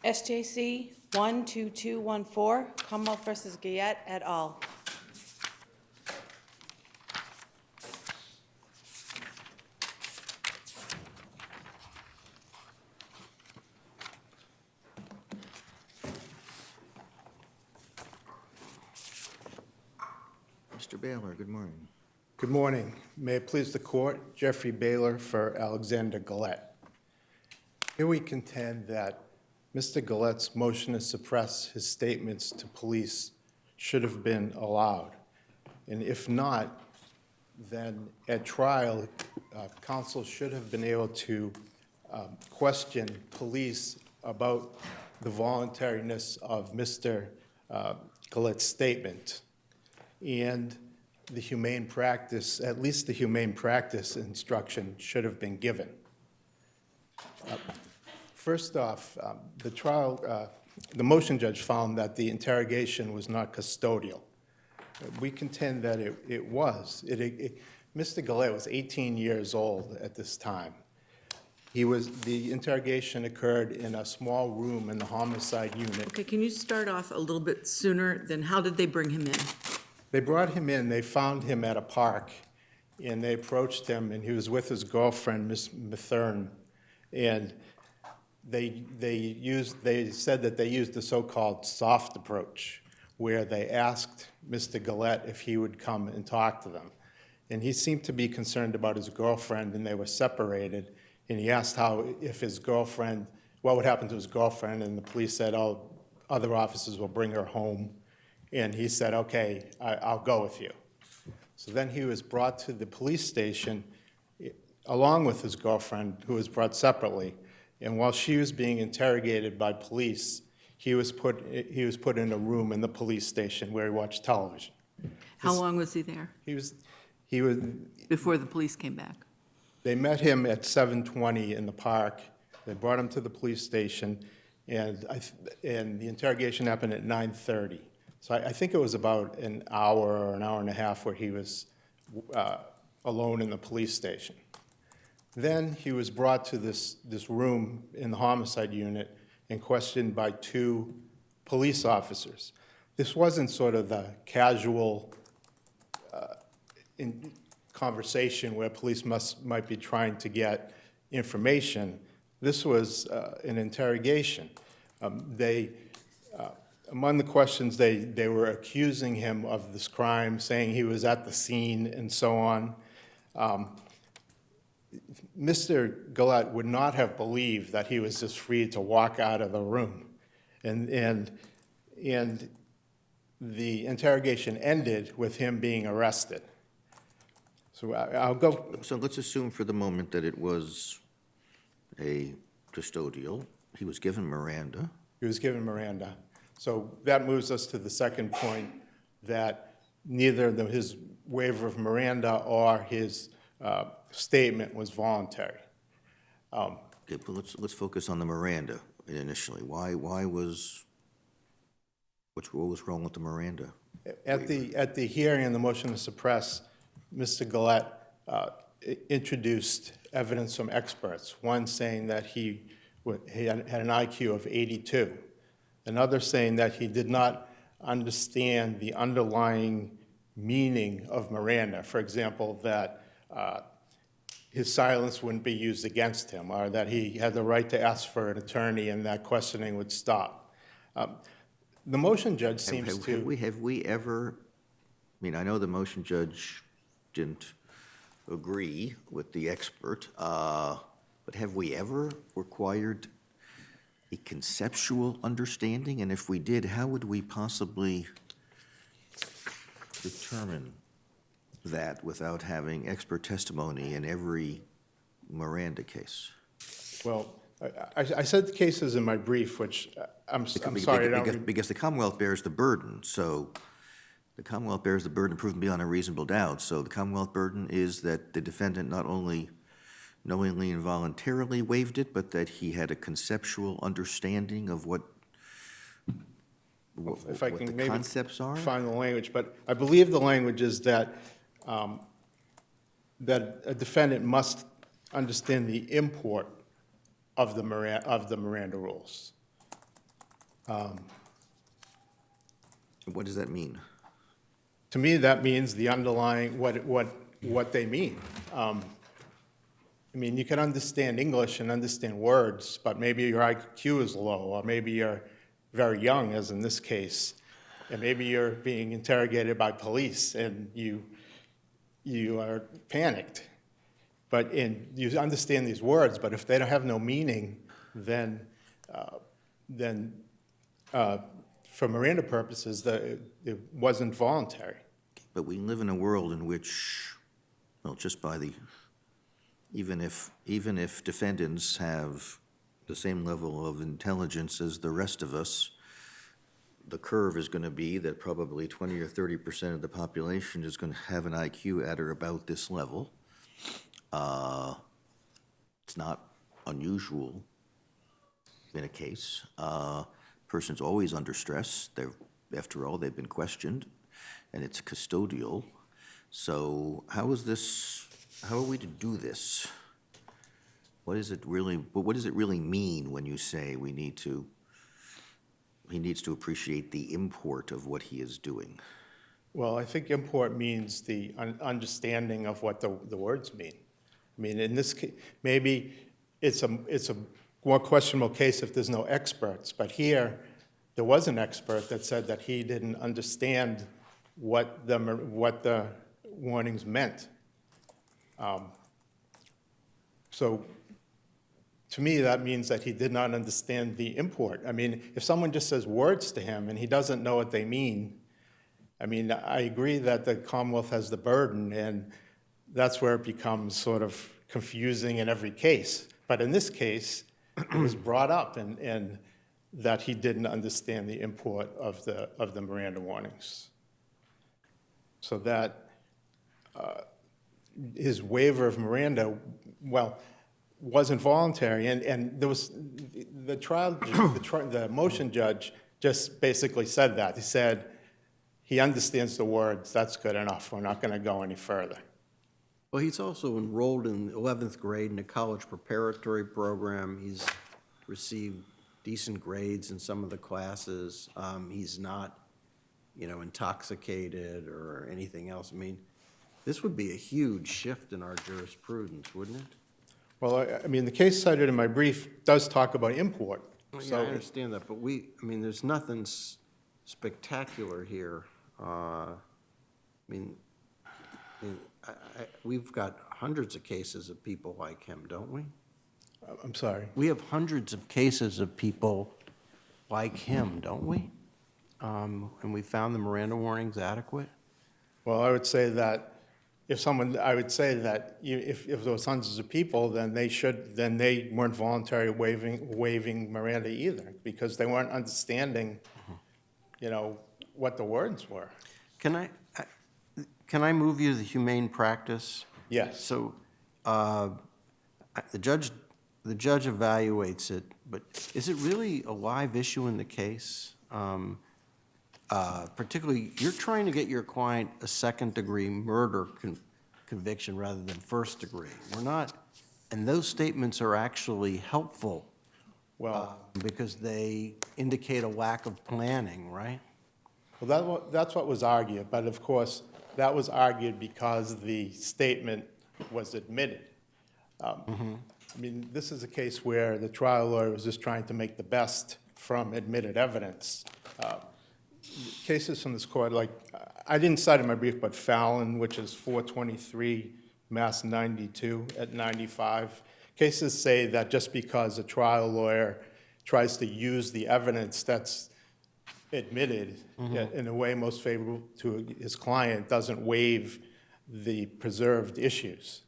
SJC-12214, Commonwealth versus Gallett et al. Mr. Baylor, good morning. Good morning. May it please the court, Jeffrey Baylor for Alexander Gallett. Here we contend that Mr. Gallett's motion to suppress his statements to police should have been allowed. And if not, then at trial, counsel should have been able to question police about the voluntariness of Mr. Gallett's statement and the humane practice, at least the humane practice instruction should have been given. First off, the motion judge found that the interrogation was not custodial. We contend that it was. Mr. Gallett was 18 years old at this time. The interrogation occurred in a small room in the homicide unit. Okay, can you start off a little bit sooner than how did they bring him in? They brought him in, they found him at a park, and they approached him, and he was with his girlfriend, Miss Mathern, and they said that they used the so-called soft approach, where they asked Mr. Gallett if he would come and talk to them. And he seemed to be concerned about his girlfriend, and they were separated, and he asked what would happen to his girlfriend, and the police said, oh, other officers will bring her home. And he said, okay, I'll go with you. So then he was brought to the police station along with his girlfriend, who was brought separately. And while she was being interrogated by police, he was put in a room in the police station where he watched television. How long was he there? He was. Before the police came back? They met him at 7:20 in the park. They brought him to the police station, and the interrogation happened at 9:30. So I think it was about an hour or an hour and a half where he was alone in the police station. Then he was brought to this room in the homicide unit and questioned by two police officers. This wasn't sort of the casual conversation where police might be trying to get information. This was an interrogation. Among the questions, they were accusing him of this crime, saying he was at the scene and so on. Mr. Gallett would not have believed that he was just free to walk out of the room. And the interrogation ended with him being arrested. So I'll go. So let's assume for the moment that it was a custodial. He was given Miranda. He was given Miranda. So that moves us to the second point, that neither his waiver of Miranda or his statement was voluntary. Okay, but let's focus on the Miranda initially. What was wrong with the Miranda? At the hearing on the motion to suppress, Mr. Gallett introduced evidence from experts, one saying that he had an IQ of 82. Another saying that he did not understand the underlying meaning of Miranda. For example, that his silence wouldn't be used against him, or that he had the right to ask for an attorney and that questioning would stop. The motion judge seems to... Have we ever, I mean, I know the motion judge didn't agree with the expert, but have we ever required a conceptual understanding? And if we did, how would we possibly determine that without having expert testimony in every Miranda case? Well, I said the cases in my brief, which I'm sorry, because the Commonwealth bears the burden, so the Commonwealth bears the burden of proving beyond a reasonable doubt. So the Commonwealth burden is that the defendant not only knowingly and voluntarily waived it, but that he had a conceptual understanding of what if I can the maybe concepts are? Find the language, but I believe the language is that that a defendant must understand the import of the Miranda rules. What does that mean? To me, that means the underlying, what they mean. I mean, you can understand English and understand words, but maybe your IQ is low, or maybe you're very young, as in this case, and maybe you're being interrogated by police and you are panicked. You understand these words, but if they don't have no meaning, then for Miranda purposes, it wasn't voluntary. But we live in a world in which, well, just by the, even if defendants have the same level of intelligence as the rest of us, the curve is going to be that probably 20 or 30% of the population is going to have an IQ at or about this level. It's not unusual in a case. Person's always under stress. After all, they've been questioned, and it's custodial. So how are we to do this? What does it really mean when you say he needs to appreciate the import of what he is doing? Well, I think import means the understanding of what the words mean. I mean, in this case, maybe it's a more questionable case if there's no experts, but here there was an expert that said that he didn't understand what the warnings meant. So to me, that means that he did not understand the import. I mean, if someone just says words to him and he doesn't know what they mean, I mean, I agree that the Commonwealth has the burden, and that's where it becomes sort of confusing in every case. But in this case, it was brought up and that he didn't understand the import of the Miranda warnings. So that his waiver of Miranda, well, wasn't voluntary, and there was the motion judge just basically said that. He said he understands the words. That's good enough. We're not going to go any further. Well, he's also enrolled in 11th grade in a college preparatory program. He's received decent grades in some of the classes. He's not, intoxicated or anything else. I mean, this would be a huge shift in our jurisprudence, wouldn't it? Well, I mean, the case cited in my brief does talk about import. Well, yeah, So I understand that, but there's nothing spectacular here. We've got hundreds of cases of people like him, don't we? I'm sorry. We have hundreds of cases of people like him, don't we? And we found the Miranda warnings adequate? Well, I would say that if there was hundreds of people, then they weren't voluntarily waiving Miranda either, because they weren't understanding, what the words were. Can I move you to the humane practice? Yes. So the judge evaluates it, but is it really a live issue in the case? Particularly, you're trying to get your client a second-degree murder conviction rather than first degree. We're not, and those statements are actually helpful. Well, Because they indicate a lack of planning, right? well, that's what was argued, but of course, that was argued because the statement was admitted. I mean, this is a case where the trial lawyer was just trying to make the best from admitted evidence. Cases from this court, like, I didn't cite in my brief, but Fallon, which is 423 Mass 92 at 95. Cases say that just because a trial lawyer tries to use the evidence that's admitted in a way most favorable to his client doesn't waive the preserved issues.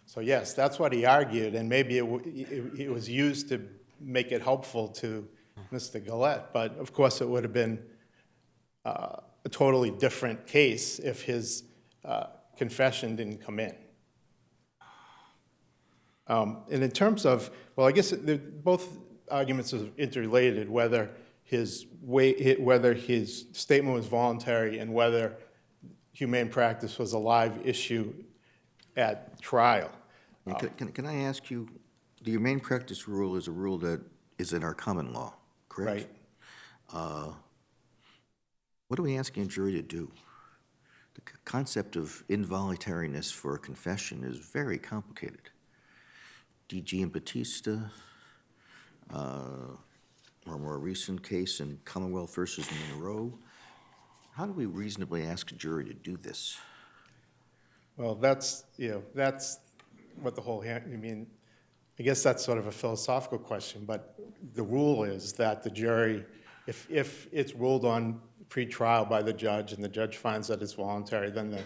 So yes, that's what he argued, and maybe it was used to make it helpful to Mr. Gallett, but of course it would have been a totally different case if his confession didn't come in. And in terms of, well, I guess both arguments are interrelated, whether his statement was voluntary and whether humane practice was a live issue at trial. Can I ask you, the humane practice rule is a rule that is in our common law, correct? Right. What are we asking a jury to do? The concept of involuntariness for a confession is very complicated. DG and Batista, or more recent case in Commonwealth versus Monroe. How do we reasonably ask a jury to do this? Well, that's what the whole, I mean, I guess that's sort of a philosophical question, but the rule is that the jury, if it's ruled on pre-trial by the judge and the judge finds that it's voluntary, then the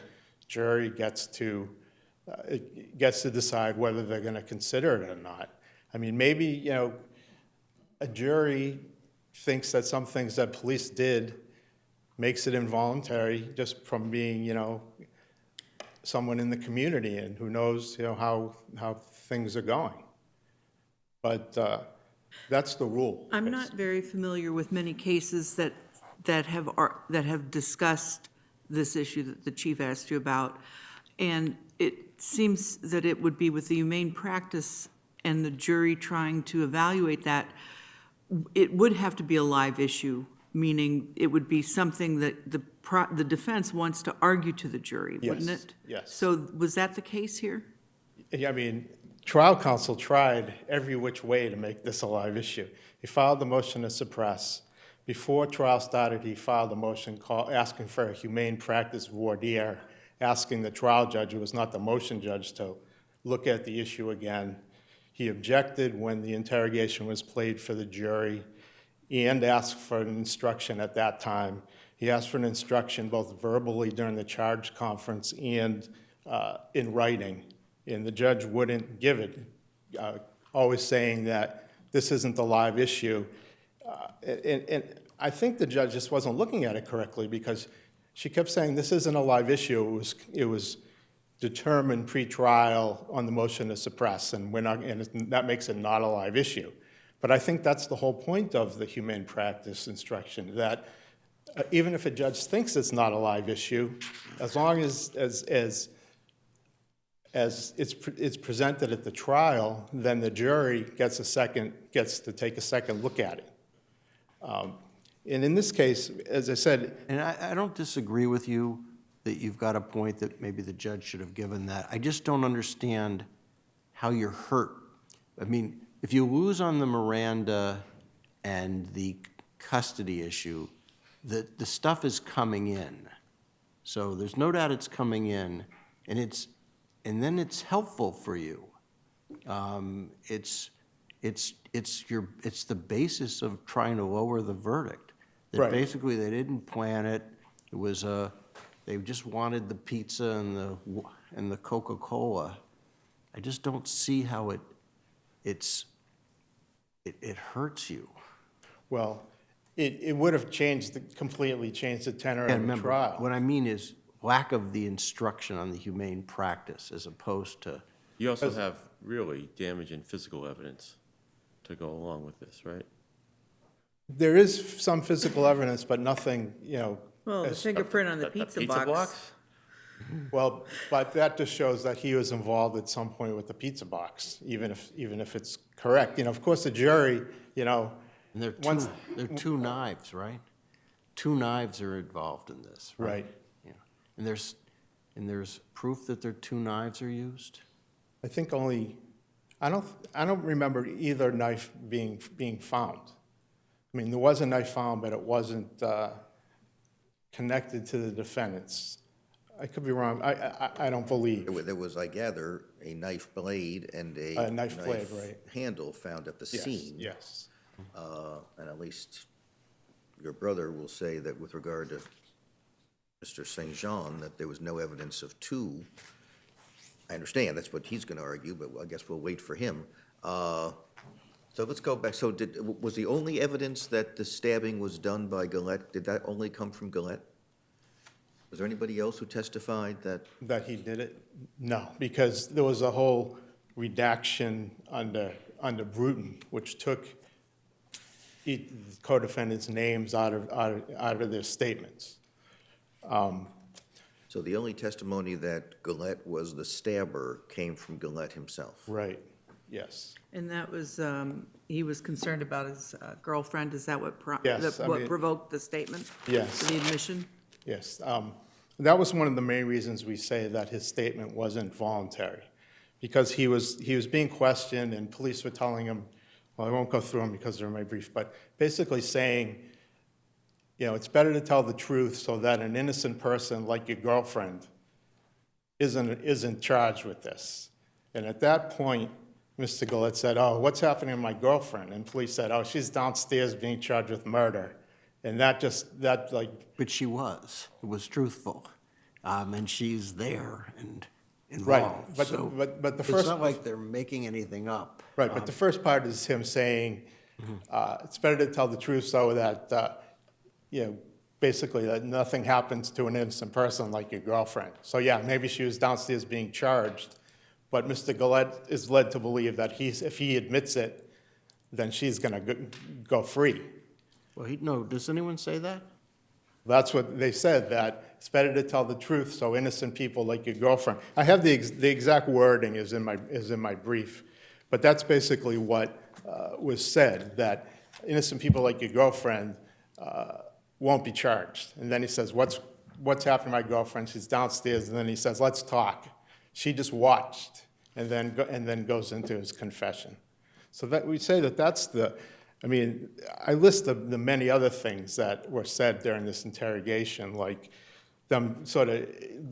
jury gets to decide whether they're going to consider it or not. I mean, maybe, a jury thinks that some things that police did makes it involuntary just from being, someone in the community and who knows, how things are going. But that's the rule. I'm not very familiar with many cases that have discussed this issue that the chief asked you about. And it seems that it would be with the humane practice and the jury trying to evaluate that, it would have to be a live issue, meaning it would be something that the defense wants to argue to the jury, wouldn't Yes, it? yes. So was that the case here? Yeah, I mean, trial counsel tried every which way to make this a live issue. He filed the motion to suppress. Before trial started, he filed a motion asking for a humane practice voir dire, asking the trial judge, who was not the motion judge, to look at the issue again. He objected when the interrogation was played for the jury and asked for an instruction at that time. He asked for an instruction both verbally during the charge conference and in writing, and the judge wouldn't give it, always saying that this isn't the live issue. And I think the judge just wasn't looking at it correctly because she kept saying this isn't a live issue. It was determined pre-trial on the motion to suppress, and that makes it not a live issue. But I think that's the whole point of the humane practice instruction, that even if a judge thinks it's not a live issue, as long as it's presented at the trial, then the jury gets to take a second look at it. And in this case, as I said, And I don't disagree with you that you've got a point that maybe the judge should have given that. I just don't understand how you're hurt. I mean, if you lose on the Miranda and the custody issue, the stuff is coming in. So there's no doubt it's coming in, and then it's helpful for you. It's the basis of trying to lower the verdict. That Right. basically they didn't plan it. It was they just wanted the pizza and the Coca-Cola. I just don't see how it hurts you. well, it would have completely changed the tenor And of the remember, trial. what I mean is lack of the instruction on the humane practice as opposed to, You also have really damaging physical evidence to go along with this, right? There is some physical evidence, but nothing, Well, the fingerprint on the pizza box. blocks? well, but that just shows that he was involved at some point with the pizza box, even if it's correct. Of course, the jury, and there Once- are two knives, right? Two knives are involved in this, right? right. Yeah. And there's proof that there two knives are used? I think I don't remember either knife being found. I mean, there was a knife found, but it wasn't connected to the defendants. I could be wrong. I don't believe. There was, I gather, a knife blade and A knife blade, right. handle found at the Yes, scene. yes. And at least your brother will say that with regard to Mr. St. Jean, that there was no evidence of two. I understand, that's what he's going to argue, but I guess we'll wait for him. So let's go back. So was the only evidence that the stabbing was done by Gallett, did that only come from Gallett? Was there anybody else who testified that? That he did it? No, because there was a whole redaction under Bruton, which took co-defendants' names out of their statements. So the only testimony that Gallett was the stabber came from Gallett himself? Right. yes. And that was, he was concerned about his girlfriend, is that what Yes, I what mean- provoked the statement? Yes. For the admission? Yes, that was one of the main reasons we say that his statement wasn't voluntary, because he was being questioned, and police were telling him, well, I won't go through them because they're in my brief, but basically saying, you know, it's better to tell the truth so that an innocent person like your girlfriend isn't charged with this. And at that point, Mr. Gallett said, oh, what's happening to my girlfriend? And police said, oh, she's downstairs being charged with murder. And that like, But she was. It was truthful. And she's there and right, involved. but, So but the it's first. not like they're making anything up. Right, but the first part is him saying, it's better to tell the truth so that, you know, basically that nothing happens to an innocent person like your girlfriend. So yeah, maybe she was downstairs being charged, but Mr. Gallett is led to believe that if he admits it, then she's gonna go free. Well, no, does anyone say that? That's what they said, that it's better to tell the truth so innocent people like your girlfriend. I have the exact wording is in my brief, but that's basically what was said, that innocent people like your girlfriend won't be charged. And then he says, what's happened to my girlfriend? She's downstairs. And then he says, let's talk. She just watched, and then goes into his confession. So that we say that that's the. I mean, I list the many other things that were said during this interrogation, like them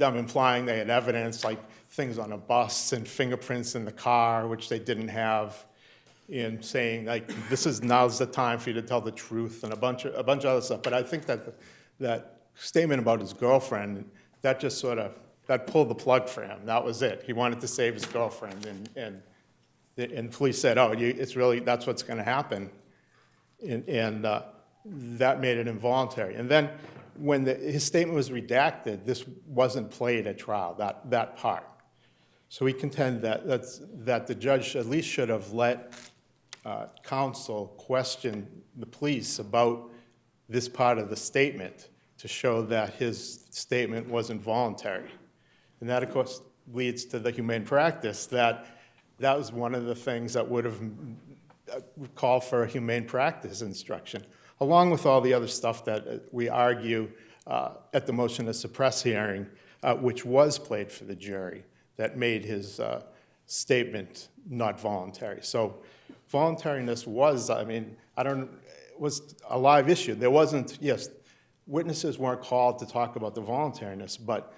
implying they had evidence, like things on a bus and fingerprints in the car, which they didn't have, and saying like now's the time for you to tell the truth, and a bunch of other stuff. But I think that statement about his girlfriend, that just that pulled the plug for him. That was it. He wanted to save his girlfriend, and police said, oh, it's really that's what's going to happen. And that made it involuntary. And then when his statement was redacted, this wasn't played at trial, that part. So we contend that the judge at least should have let counsel question the police about this part of the statement to show that his statement wasn't voluntary. And that, of course, leads to the humane practice, that was one of the things that would have call for a humane practice instruction, along with all the other stuff that we argue at the motion to suppress hearing, which was played for the jury, that made his statement not voluntary. So voluntariness was a live issue. There wasn't, yes, witnesses weren't called to talk about the voluntariness, but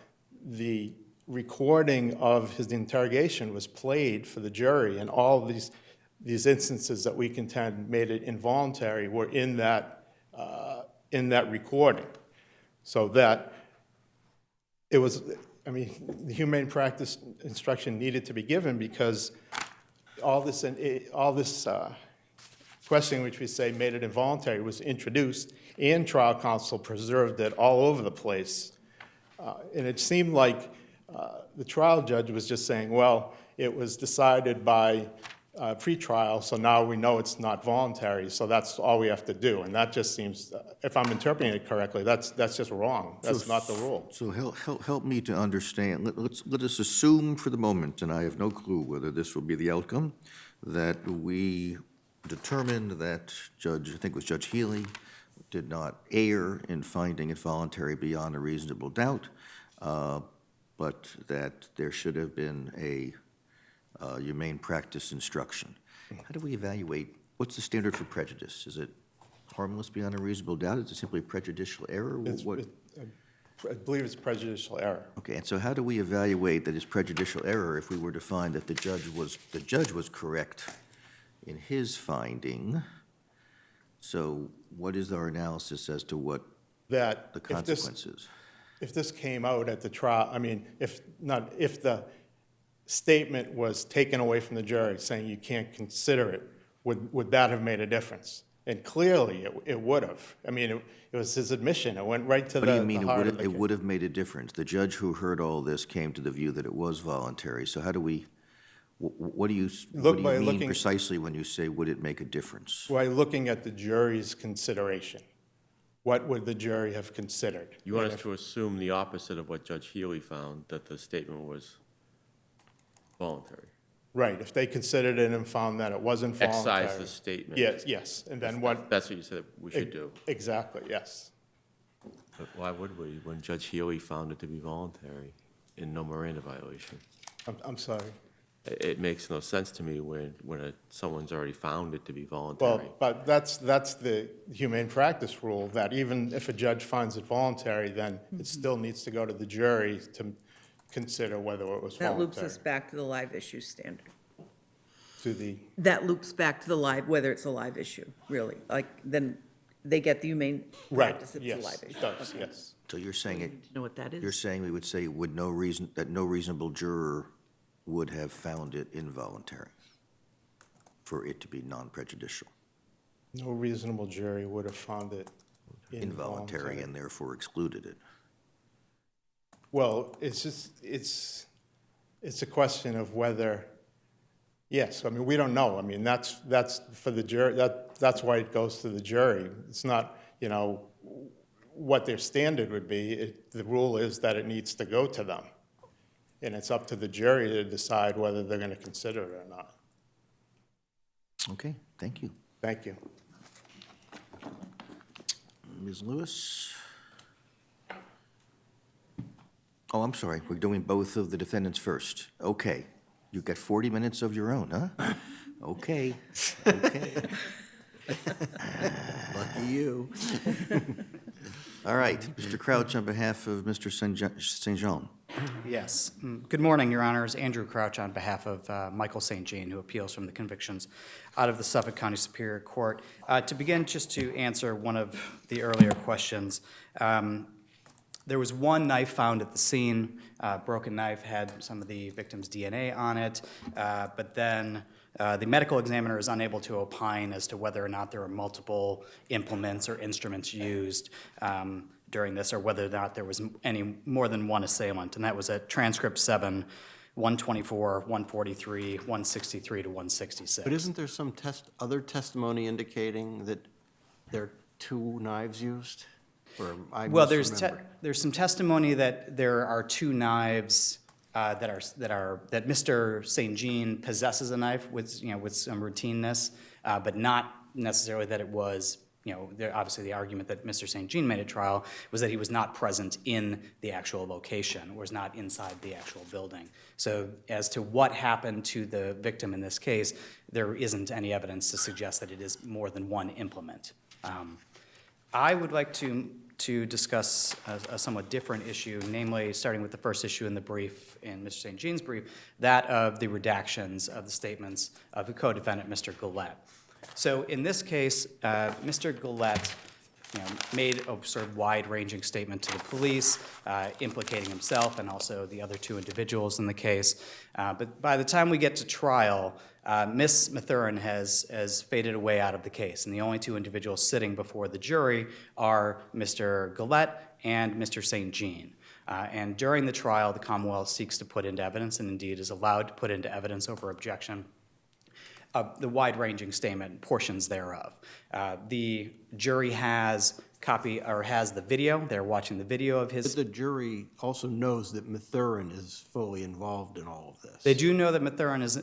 the recording of his interrogation was played for the jury, and all of these instances that we contend made it involuntary were in that recording. So that it was, the humane practice instruction needed to be given because all this questioning, which we say made it involuntary, was introduced, and trial counsel preserved it all over the place. And it seemed like the trial judge was just saying, well, it was decided by pre-trial, so now we know it's not voluntary, so that's all we have to do. And that just seems, if I'm interpreting it correctly, that's just wrong. That's not the rule. So help me to understand. Let us assume for the moment, and I have no clue whether this will be the outcome, that we determined that I think it was Judge Healy, did not err in finding it voluntary beyond a reasonable doubt, but that there should have been a humane practice instruction. How do we evaluate, what's the standard for prejudice? Is it harmless beyond a reasonable doubt? Is it simply prejudicial error? I believe it's prejudicial error. Okay, and so how do we evaluate that it's prejudicial error if we were to find that the judge was correct in his finding? So what is our analysis as to what the consequences? If this came out at the trial, if the statement was taken away from the jury saying you can't consider it, would that have made a difference? And clearly it would have. It was his admission. It went right to the heart of the case. What do you mean it would have made a difference? The judge who heard all this came to the view that it was voluntary. So how do we, what do you mean precisely when you say would it make a difference? By looking at the jury's consideration. What would the jury have considered? You want us to assume the opposite of what Judge Healy found, that the statement was voluntary? Right, if they considered it and found that it wasn't voluntary. Excise the statement. Yes, and then what? That's what you said we should do. Exactly, yes. But why would we, when Judge Healy found it to be voluntary and no Miranda violation? I'm sorry. It makes no sense to me when someone's already found it to be Well, voluntary. but that's the humane practice rule, that even if a judge finds it voluntary, then it still needs to go to the jury to consider whether it was That loops voluntary. us back to the live issue standard. To the, That loops back to the live, whether it's a live issue, really. Like, then they get the humane right, practice if it's a yes, live issue. it does, Okay. yes. So you're saying it, Do you know what that you're is? saying we would say would no reason, that no reasonable juror would have found it involuntary for it to be non-prejudicial, No reasonable jury would have found it involuntary, and therefore excluded it. Well, it's just, it's a question of whether, yes, I mean, we don't know. I mean, that's for the jury, that's why it goes to the jury. It's not, you know, what their standard would be. The rule is that it needs to go to them. And it's up to the jury to decide whether they're going to consider it or not. Okay, thank you. Thank you. Ms. Lewis? Oh, I'm sorry, we're doing both of the defendants first. Okay, you've got 40 minutes of your own, huh? Okay, okay. Lucky you. All right, Mr. Crouch on behalf of Mr. St. Jean. Yes. Good morning, Your Honors. Andrew Crouch on behalf of Michael St. Jean, who appeals from the convictions out of the Suffolk County Superior Court. To begin, just to answer one of the earlier questions, there was one knife found at the scene. Broken knife had some of the victim's DNA on it, but then the medical examiner is unable to opine as to whether or not there were multiple implements or instruments used during this, or whether or not there was any more than one assailant, and that was at transcript 7, 124, 143, 163 to 166. But isn't there some other testimony indicating that there are two knives used? Or I Well, misremember? there's some testimony that there are two knives that Mr. St. Jean possesses a knife with some routineness, but not necessarily that it was. Obviously the argument that Mr. St. Jean made at trial was that he was not present in the actual location, was not inside the actual building. So as to what happened to the victim in this case, there isn't any evidence to suggest that it is more than one implement. I would like to discuss a somewhat different issue, namely starting with the first issue in the brief, in Mr. St. Jean's brief, that of the redactions of the statements of the co-defendant, Mr. Gallett. So in this case, Mr. Gallett made a sort of wide-ranging statement to the police, implicating himself and also the other two individuals in the case. But by the time we get to trial, Ms. Mathurin has faded away out of the case, and the only two individuals sitting before the jury are Mr. Gallett and Mr. St. Jean. And during the trial, the Commonwealth seeks to put into evidence, and indeed is allowed to put into evidence over objection, the wide-ranging statement, portions thereof. The jury has the video. They're watching the video of his. But the jury also knows that Mathurin is fully involved in all of this. They do know that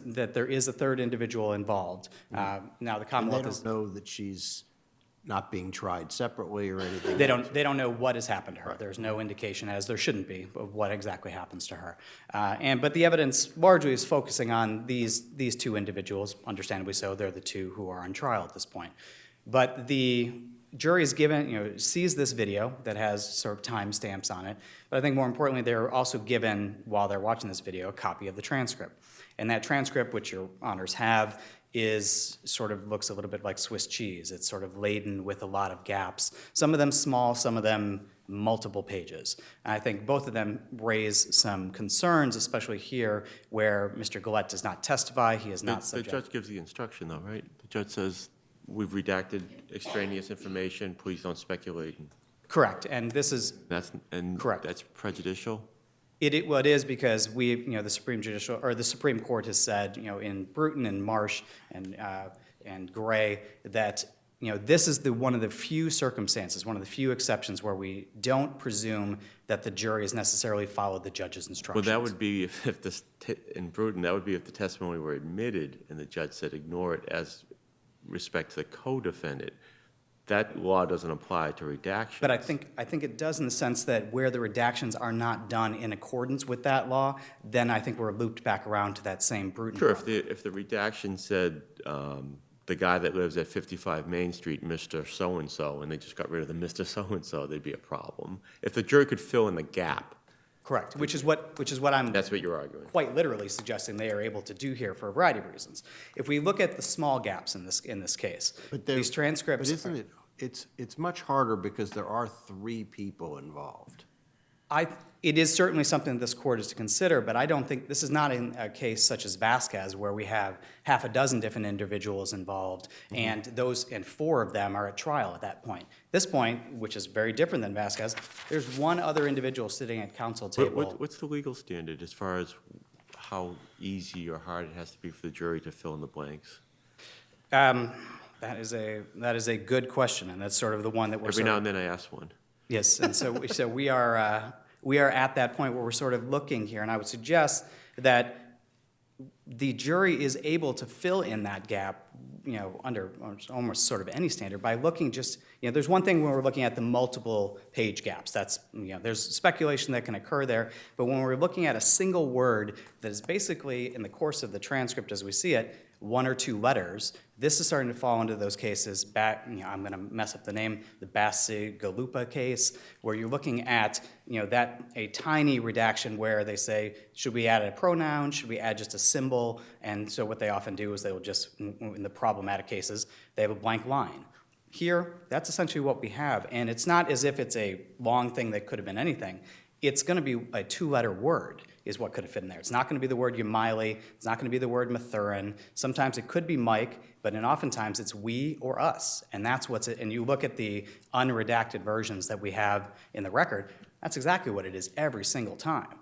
that there is a third individual involved. Now the And they Commonwealth is. don't know that she's not being tried separately or anything. They don't know what has happened to her. There's no indication, as there shouldn't be, of what exactly happens to her. But the evidence largely is focusing on these two individuals, understandably so. They're the two who are on trial at this point. But the jury is sees this video that has sort of timestamps on it. But I think more importantly, they're also given, while they're watching this video, a copy of the transcript. And that transcript, which your honors have, looks a little bit like Swiss cheese. It's sort of laden with a lot of gaps, some of them small, some of them multiple pages. And I think both of them raise some concerns, especially here where Mr. Gallett does not testify. He is not The subject. judge gives the instruction though, right? The judge says, we've redacted extraneous information, please don't speculate. Correct, and this is Correct. That's prejudicial? It is because the Supreme Court has said, in Bruton and Marsh and Gray, that this is one of the few circumstances, one of the few exceptions where we don't presume that the jury has necessarily followed the judge's Well, instructions. that would be if this, in Bruton, that would be if the testimony were admitted and the judge said ignore it as respect to the co-defendant. That law doesn't apply to redactions. But I think it does in the sense that where the redactions are not done in accordance with that law, then I think we're looped back around to that same Bruton. Sure, if the redaction said, the guy that lives at 55 Main Street, Mr. So-and-so, and they just got rid of the Mr. So-and-so, there'd be a problem. If the jury could fill in the gap, Correct, which is what I'm that's what you're arguing. quite literally suggesting they are able to do here for a variety of reasons. If we look at the small gaps in this case, these transcripts. But isn't it's much harder because there are 3 people involved. It is certainly something that this court is to consider, but I don't think, this is not in a case such as Vasquez where we have half a dozen different individuals involved, and 4 of them are at trial at that point. This point, which is very different than Vasquez, there's one other individual sitting at counsel table. What's the legal standard as far as how easy or hard it has to be for the jury to fill in the blanks? That is a good question, and that's sort of the one that we're Every now and then I ask one. Yes, and so we are at that point where we're sort of looking here, and I would suggest that the jury is able to fill in that gap, under almost sort of any standard by looking just, there's one thing when we're looking at the multiple page gaps. That's, there's speculation that can occur there, but when we're looking at a single word that is basically in the course of the transcript as we see it, 1 or 2 letters, this is starting to fall into those cases I'm going to mess up the name, the Bassigalupa case, where you're looking at, that a tiny redaction where they say, should we add a pronoun, should we add just a symbol? And so what they often do is they will just, in the problematic cases, they have a blank line. Here, that's essentially what we have, and it's not as if it's a long thing that could have been anything. It's going to be a 2-letter word is what could have fit in there. It's not going to be the word Umile. It's not going to be the word Mathurin. Sometimes it could be Mike, but oftentimes it's we or us, and that's what's it. And you look at the unredacted versions that we have in the record, that's exactly what it is every single time.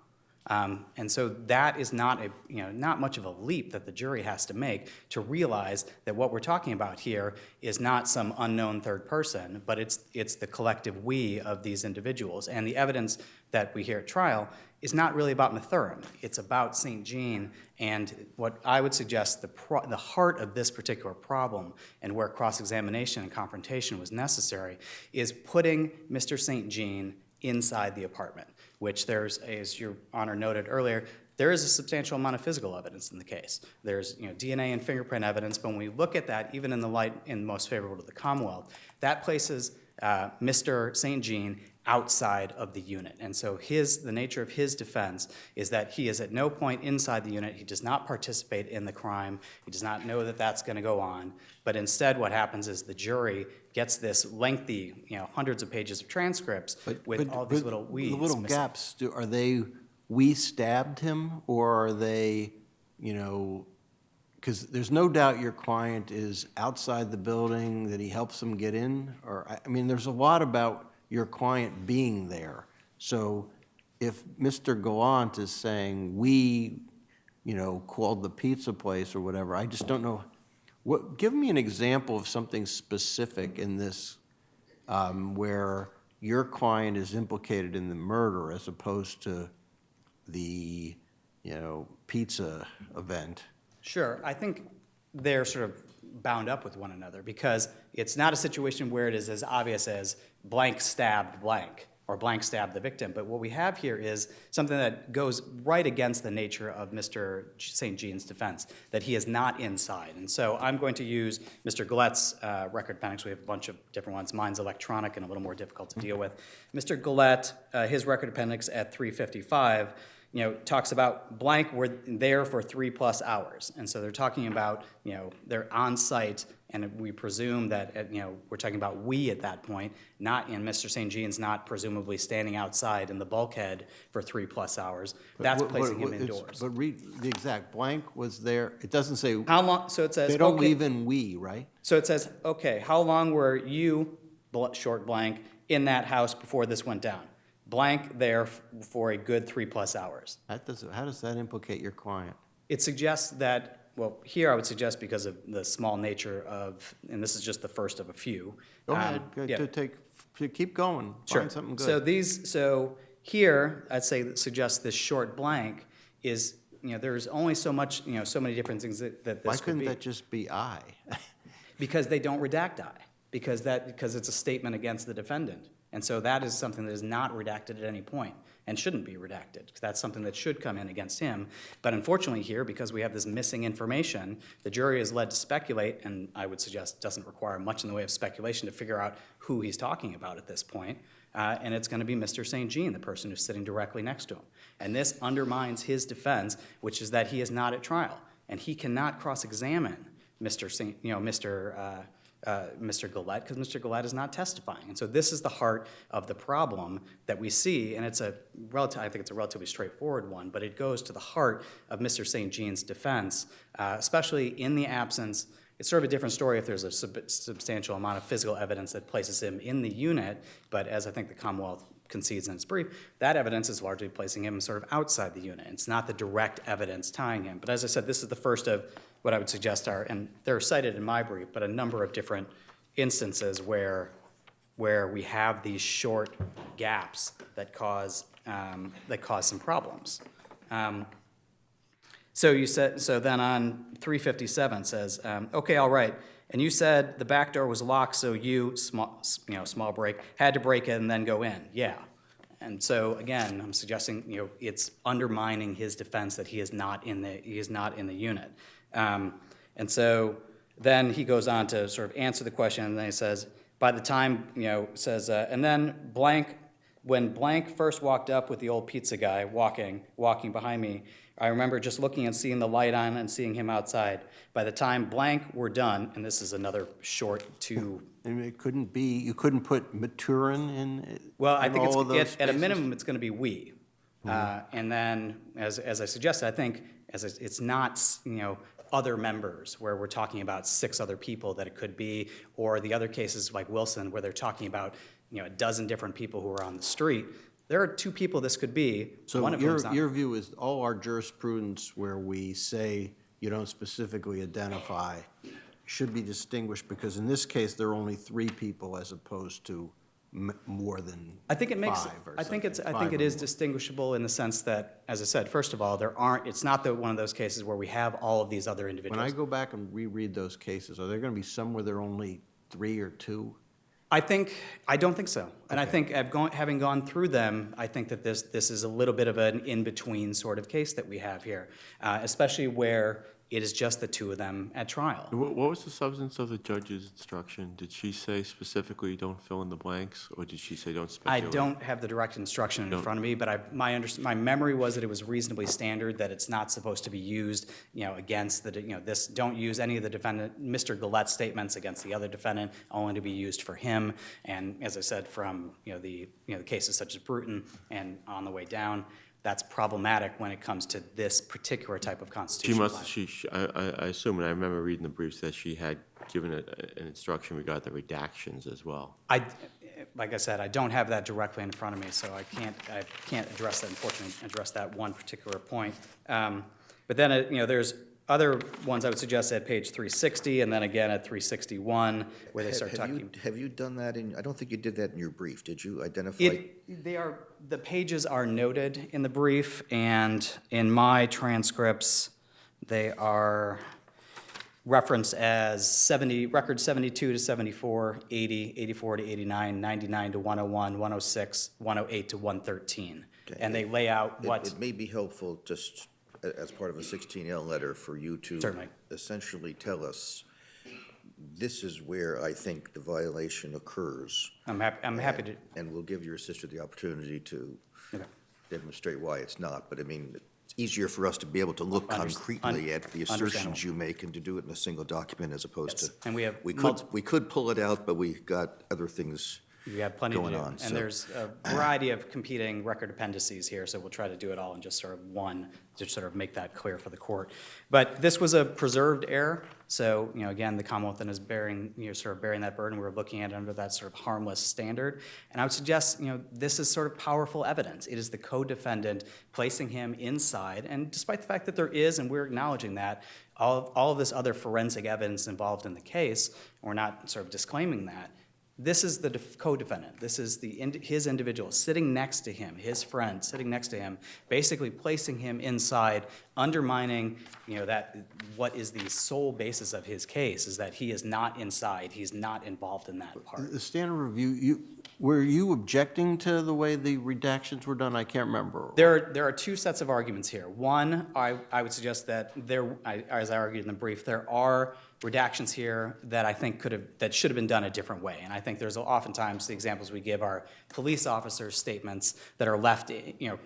And so that is not not much of a leap that the jury has to make to realize that what we're talking about here is not some unknown third person, but it's the collective we of these individuals. And the evidence that we hear at trial is not really about Mathurin. It's about St. Jean, and what I would suggest the heart of this particular problem and where cross-examination and confrontation was necessary is putting Mr. St. Jean inside the apartment, which there's, as Your Honor noted earlier, there is a substantial amount of physical evidence in the case. There's DNA and fingerprint evidence, but when we look at that, even in the light in most favorable to the Commonwealth, that places Mr. St. Jean outside of the unit. And so the nature of his defense is that he is at no point inside the unit. He does not participate in the crime. He does not know that that's going to go on. But instead what happens is the jury gets this lengthy, hundreds of pages of transcripts with all these little we's. The little gaps, are they, we stabbed him, or are they, because there's no doubt your client is outside the building, that he helps them get in, or, there's a lot about your client being there. So if Mr. Gallant is saying, we, called the pizza place or whatever, I just don't know. Give me an example of something specific in this where your client is implicated in the murder as opposed to the, pizza event. Sure. I think they're sort of bound up with one another because it's not a situation where it is as obvious as blank stabbed blank or blank stabbed the victim. But what we have here is something that goes right against the nature of Mr. St. Jean's defense, that he is not inside. And so I'm going to use Mr. Gallett's record appendix. We have a bunch of different ones. Mine's electronic and a little more difficult to deal with. Mr. Gallett, his record appendix at 355, talks about blank were there for 3+ hours. And so they're talking about, they're on site, and we presume that, we're talking about we at that point, not in Mr. St. Jean's not presumably standing outside in the bulkhead for 3+ hours. That's placing him indoors. But read the exact blank was there. It doesn't say. How long, so it says. They don't okay, leave in we, right? So it says, okay, how long were you, short blank, in that house before this went down? Blank there for a good 3+ hours. How does that implicate your client? It suggests that Well, here I would suggest because of the small nature of, and this is just the first of a few. Go ahead, Yeah. keep going, Sure. find something So good. so here, I'd say that suggest this short blank is, there's only so much, so many different things that Why this could couldn't be. that just be I? Because they don't redact I, because it's a statement against the defendant. And so that is something that is not redacted at any point and shouldn't be redacted, because that's something that should come in against him. But unfortunately here, because we have this missing information, the jury is led to speculate, and I would suggest doesn't require much in the way of speculation to figure out who he's talking about at this point. And it's going to be Mr. St. Jean, the person who's sitting directly next to him. And this undermines his defense, which is that he is not at trial, and he cannot cross-examine Mr. Gallett, because Mr. Gallett is not testifying. And so this is the heart of the problem that we see, and I think it's a relatively straightforward one, but it goes to the heart of Mr. St. Jean's defense, especially in the absence. It's sort of a different story if there's a substantial amount of physical evidence that places him in the unit, but as I think the Commonwealth concedes in its brief, that evidence is largely placing him sort of outside the unit. It's not the direct evidence tying him. But as I said, this is the first of what I would suggest are, and they're cited in my brief, but a number of different instances where we have these short gaps that cause some problems. So then on 357 says, okay, all right, and you said the back door was locked, so you, small break, had to break it and then go in. Yeah. And so again, I'm suggesting, it's undermining his defense that he is not in the unit. And so then he goes on to sort of answer the question, and then he says, by the time, and then blank, when blank first walked up with the old pizza guy walking behind me, I remember just looking and seeing the light on and seeing him outside. By the time blank were done, and this is another short two. And it couldn't be, you couldn't put Maturin in Well, I in think all of those at a spaces? minimum, it's going to be we. And then, as I suggested, I think it's not, other members where we're talking about 6 other people that it could be, or the other cases like Wilson where they're talking about, a dozen different people who are on the street. There are 2 people this could be. So One of them is not. your view is all our jurisprudence where we say you don't specifically identify should be distinguished, because in this case, there are only 3 people as opposed to more than I think it makes. 5 or I think something, I 5 think it or is more. distinguishable in the sense that, as I said, first of all, it's not one of those cases where we have all of these other When individuals. I go back and reread those cases, are there going to be some where there are only 3 or 2? I don't think so. And I think having gone through them, I think that this is a little bit of an in-between sort of case that we have here, especially where it is just the 2 of them at trial. What was the substance of the judge's instruction? Did she say specifically don't fill in the blanks, or did she say don't I speculate? don't have the direct instruction in front of me, but my memory was that it was reasonably standard, that it's not supposed to be used, against this, don't use any of the defendant, Mr. Gallett's statements against the other defendant, only to be used for him. And as I said, from, the cases such as Bruton and on the way down, that's problematic when it comes to this particular type of She constitutional must, I assume, and I remember reading the briefs, that she had given an instruction regarding the redactions as well. Like I said, I don't have that directly in front of me, so I can't address that, unfortunately, address that one particular point. But then, there's other ones I would suggest at page 360, and then again at 361, where they start talking. Have you done that I don't think you did that in your brief, did you identify? The pages are noted in the brief, and in my transcripts, they are referenced as record 72 to 74, 80, 84 to 89, 99 to 101, 106, 108 to 113. Okay. And they lay out what. It may be helpful, just as part of a 16L letter, for you to Certainly. essentially tell us, this is where I think the violation occurs. I'm happy to. And we'll give your sister the opportunity to Okay. demonstrate why it's not. But I mean, it's easier for us to be able to look concretely at the assertions understandable. you make and to do it in a single document as opposed Yes, to. and we have We could pull it out, but we got other things We have plenty to going do. on, And so- there's a variety of competing record appendices here, so we'll try to do it all in just sort of one, to sort of make that clear for the court. But this was a preserved error, so, again, the Commonwealth then is bearing, sort of bearing that burden. We're looking at it under that sort of harmless standard. And I would suggest, this is sort of powerful evidence. It is the co-defendant placing him inside, and despite the fact that there is, and we're acknowledging that, all of this other forensic evidence involved in the case, we're not sort of disclaiming that. This is the co-defendant. This is his individual sitting next to him, his friend sitting next to him, basically placing him inside, undermining, that what is the sole basis of his case is that he is not inside. He's not involved in that part. The standard review, were you objecting to the way the redactions were done? I can't remember. There are two sets of arguments here. One, I would suggest that as I argued in the brief, there are redactions here that I think that should have been done a different way. And I think there's oftentimes the examples we give are police officers' statements that are left,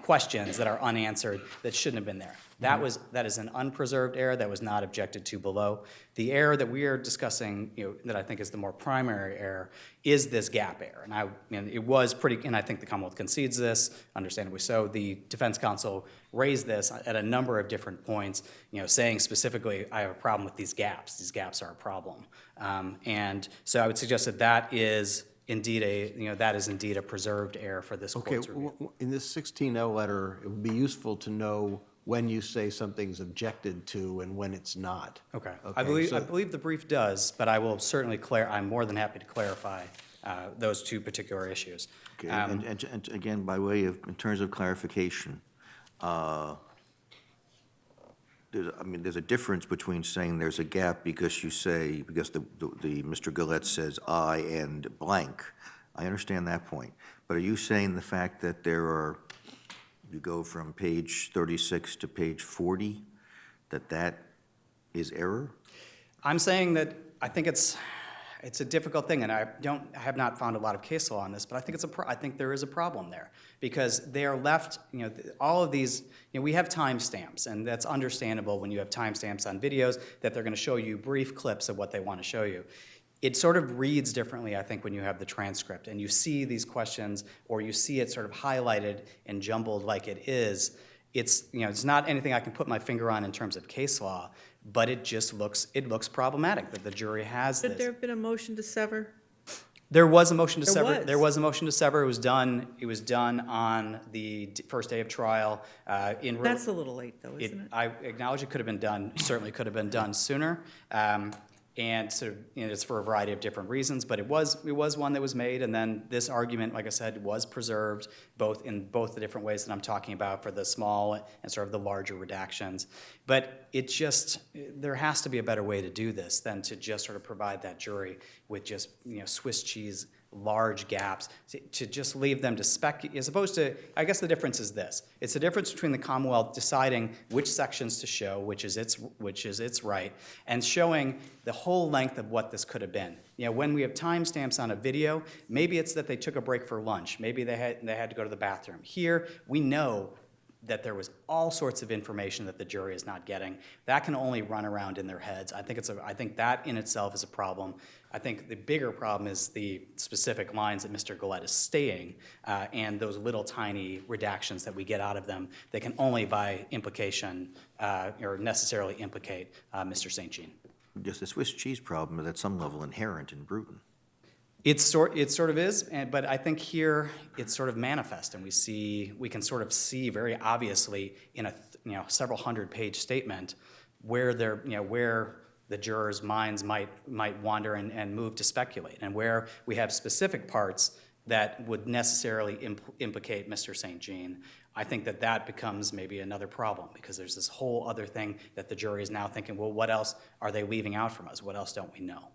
questions that are unanswered that shouldn't have been there. That is an unpreserved error that was not objected to below. The error that we are discussing, that I think is the more primary error, is this gap error. And it was pretty, and I think the Commonwealth concedes this, understandably so. The defense counsel raised this at a number of different points, saying specifically, I have a problem with these gaps. These gaps are a problem. And so I would suggest that is indeed a preserved error for this Okay, court's review. in this 16L letter, it would be useful to know when you say something's objected to and when it's not. Okay. Okay, I so- believe the brief does, but I will certainly I'm more than happy to clarify those two particular issues. Okay, and again, by way of, in terms of clarification, there's a difference between saying there's a gap because the Mr. Gallett says I and blank. I understand that point. But are you saying the fact that you go from page 36 to page 40, that is error? I'm saying that I think it's a difficult thing, and I have not found a lot of case law on this, but I think there is a problem there because they are left. All of these. We have timestamps, and that's understandable when you have timestamps on videos that they're going to show you brief clips of what they want to show you. It sort of reads differently, I think, when you have the transcript and you see these questions or you see it sort of highlighted and jumbled like it is. It's not anything I can put my finger on in terms of case law, but it looks problematic that the jury has Should this. there have been a motion to sever? There was a motion to There sever. was. There was a motion to sever. It was done on the first day of trial. That's a little late, though, isn't it? I acknowledge it could have been done, certainly could have been done sooner. And sort of, it's for a variety of different reasons, but it was one that was made, and then this argument, like I said, was preserved in both the different ways that I'm talking about for the small and sort of the larger redactions. But there has to be a better way to do this than to just sort of provide that jury with just, Swiss cheese large gaps, to just leave them to speculate, as opposed to, I guess the difference is this. It's the difference between the Commonwealth deciding which sections to show, which is its right, and showing the whole length of what this could have been. When we have timestamps on a video, maybe it's that they took a break for lunch. Maybe they had to go to the bathroom. Here, we know that there was all sorts of information that the jury is not getting. That can only run around in their heads. I think that in itself is a problem. I think the bigger problem is the specific lines that Mr. Gallett is stating, and those little tiny redactions that we get out of them that can only by implication or necessarily implicate Mr. St. Jean. Just the Swiss cheese problem is at some level inherent in Bruton. It sort of is, but I think here it's sort of manifest, and we can sort of see very obviously in a several hundred-page statement where the jurors' minds might wander and move to speculate, and where we have specific parts that would necessarily implicate Mr. St. Jean. I think that becomes maybe another problem because there's this whole other thing that the jury is now thinking, well, what else are they leaving out from us? What else don't we know?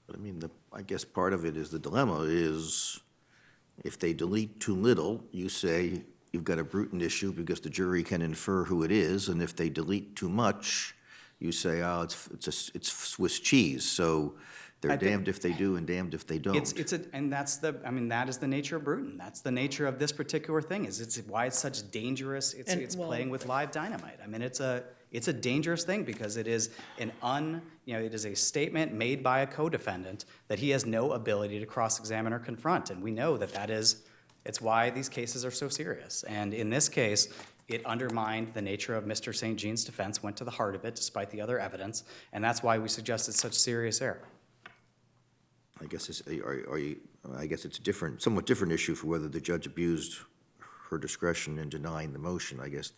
But I guess part of it is the dilemma is if they delete too little, you say you've got a Bruton issue because the jury can infer who it is, and if they delete too much, you say, oh, it's Swiss cheese. So They're I think- damned if they do and damned if they don't. And that's that is the nature of Bruton. That's the nature of this particular thing, it's why it's such dangerous, And, it's well- playing with live dynamite. I mean, it's a dangerous thing because it is it is a statement made by a co-defendant that he has no ability to cross-examine or confront. And we know it's why these cases are so serious. And in this case, it undermined the nature of Mr. St. Jean's defense, went to the heart of it despite the other evidence, and that's why we suggested such serious error. I guess it's a different, somewhat different issue for whether the judge abused her discretion in denying the motion. I guess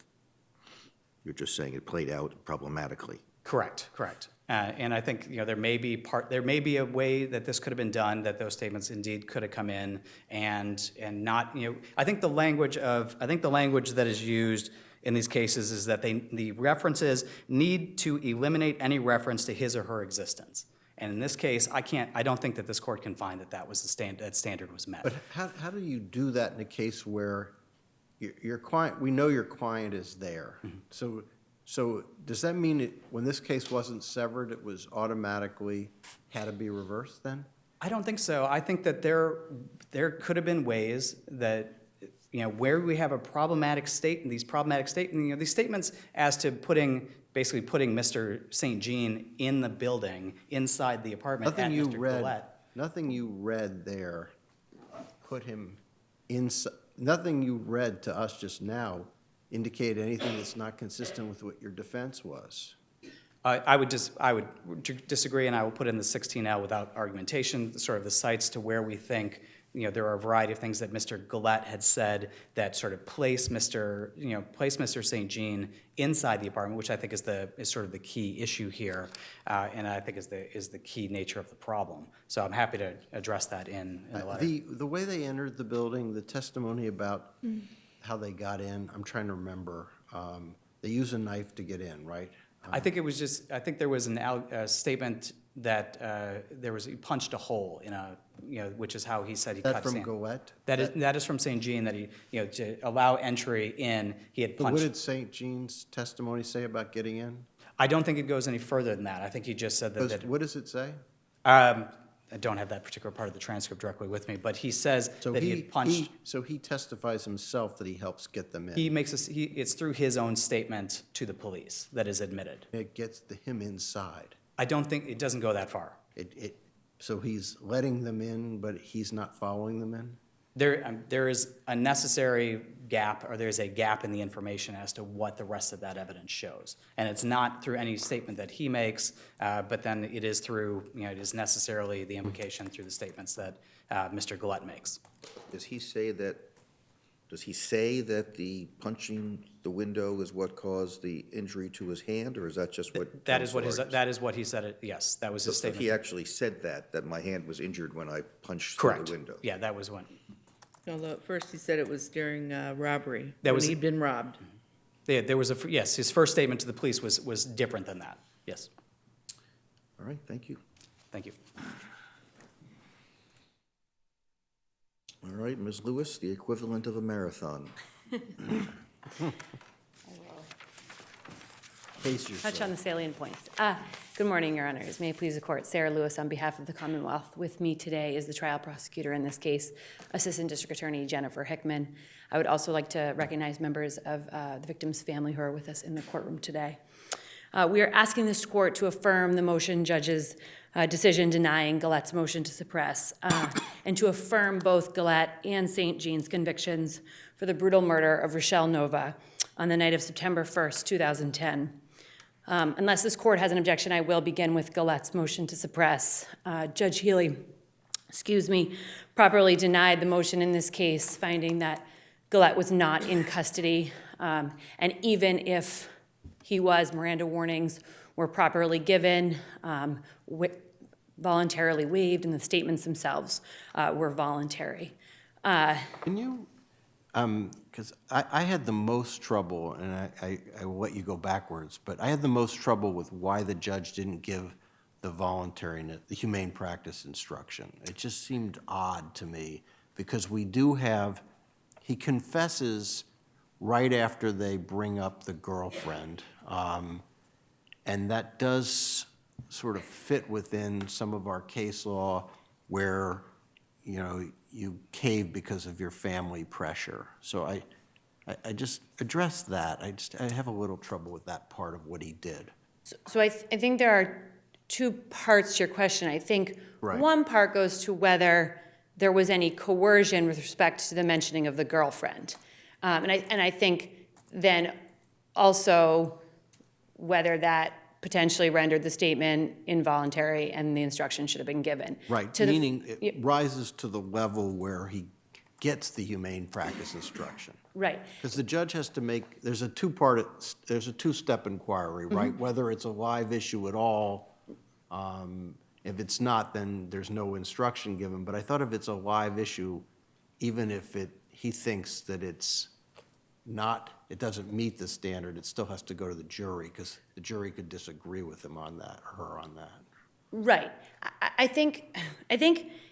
you're just saying it played out problematically. Correct. And I think, there may be a way that this could have been done, that those statements indeed could have come in and not, I think the language that is used in these cases is that the references need to eliminate any reference to his or her existence. And in this case, I don't think that this court can find that was that standard was met. But how do you do that in a case where your client, we know your client is there? So does that mean when this case wasn't severed, it was automatically had to be reversed then? I don't think so. I think that there could have been ways that, where we have a problematic state, these statements as to basically putting Mr. St. Jean in the building, inside the apartment at Mr. Gallett. Nothing you read there put him inside, nothing you read to us just now indicate anything that's not consistent with what your defense was. I would disagree, and I will put in the 16L without argumentation, sort of the sites to where we think, there are a variety of things that Mr. Gallett had said that sort of place Mr. St. Jean inside the apartment, which I think is sort of the key issue here, and I think is the key nature of the problem. So I'm happy to address that in the letter. The way they entered the building, the testimony about how they got in, I'm trying to remember. They use a knife to get in, right? I think there was a statement that he punched a hole in which is how he said he cut That from St. Gallett? That is from St. Jean, that he, to allow entry in, he had But what punched. did St. Jean's testimony say about getting in? I don't think it goes any further than that. I think he just said that. What does it say? I don't have that particular part of the transcript directly with me, but he says So that he had punched. So he testifies himself that he helps get them in. It's through his own statement to the police that is admitted. It gets him inside. I don't think, it doesn't go that far. So he's letting them in, but he's not following them in? There is a necessary gap, or there's a gap in the information as to what the rest of that evidence shows. And it's not through any statement that he makes, but then it is through, it is necessarily the implication through the statements that Mr. Gallett makes. Does he say that the punching the window is what caused the injury to his hand, or is that just what? That is what he said, yes, that was his So statement. he actually said that my hand was injured when I punched through Correct. the window? Yeah, that was one. Although at first he said it was during robbery, That when was- he'd been robbed. Yeah, there was yes, his first statement to the police was different than that, yes. All right, thank you. Thank you. All right, Ms. Lewis, the equivalent of a marathon. Pace yourself. Touch on the salient points. Good morning, Your Honors. May it please the Court. Sarah Lewis on behalf of the Commonwealth. With me today is the trial prosecutor in this case, Assistant District Attorney Jennifer Hickman. I would also like to recognize members of the victim's family who are with us in the courtroom today. We are asking this court to affirm the motion judge's decision denying Gallett's motion to suppress, and to affirm both Gallett and St. Jean's convictions for the brutal murder of Rochelle Nova on the night of September 1st, 2010. Unless this court has an objection, I will begin with Gallett's motion to suppress. Judge Healy, properly denied the motion in this case, finding that Gallett was not in custody. And even if he was, Miranda warnings were properly given, voluntarily waived, and the statements themselves were voluntary. Can you, because I had the most trouble, and I will let you go backwards, but I had the most trouble with why the judge didn't give the voluntariness, the humane practice instruction. It just seemed odd to me, because we do have, he confesses right after they bring up the girlfriend, and that does sort of fit within some of our case law where, you cave because of your family pressure. So I just address that. I have a little trouble with that part of what he did. So I think there are two parts to your question. I think Right. one part goes to whether there was any coercion with respect to the mentioning of the girlfriend. And I think then also whether that potentially rendered the statement involuntary and the instruction should have been given. Right, To the- meaning it rises to the level where he gets the humane practice instruction. Right. Because the judge has to make, there's a two-step inquiry, right? Whether it's a live issue at all. If it's not, then there's no instruction given. But I thought if it's a live issue, even if he thinks that it doesn't meet the standard, it still has to go to the jury, because the jury could disagree with him on that, or her on that. Right. I think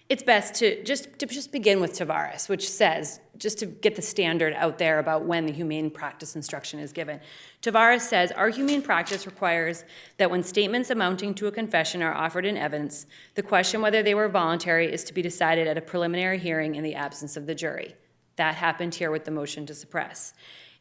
it's best to just begin with Tavares, which says, just to get the standard out there about when the humane practice instruction is given. Tavares says, our humane practice requires that when statements amounting to a confession are offered in evidence, the question whether they were voluntary is to be decided at a preliminary hearing in the absence of the jury. That happened here with the motion to suppress.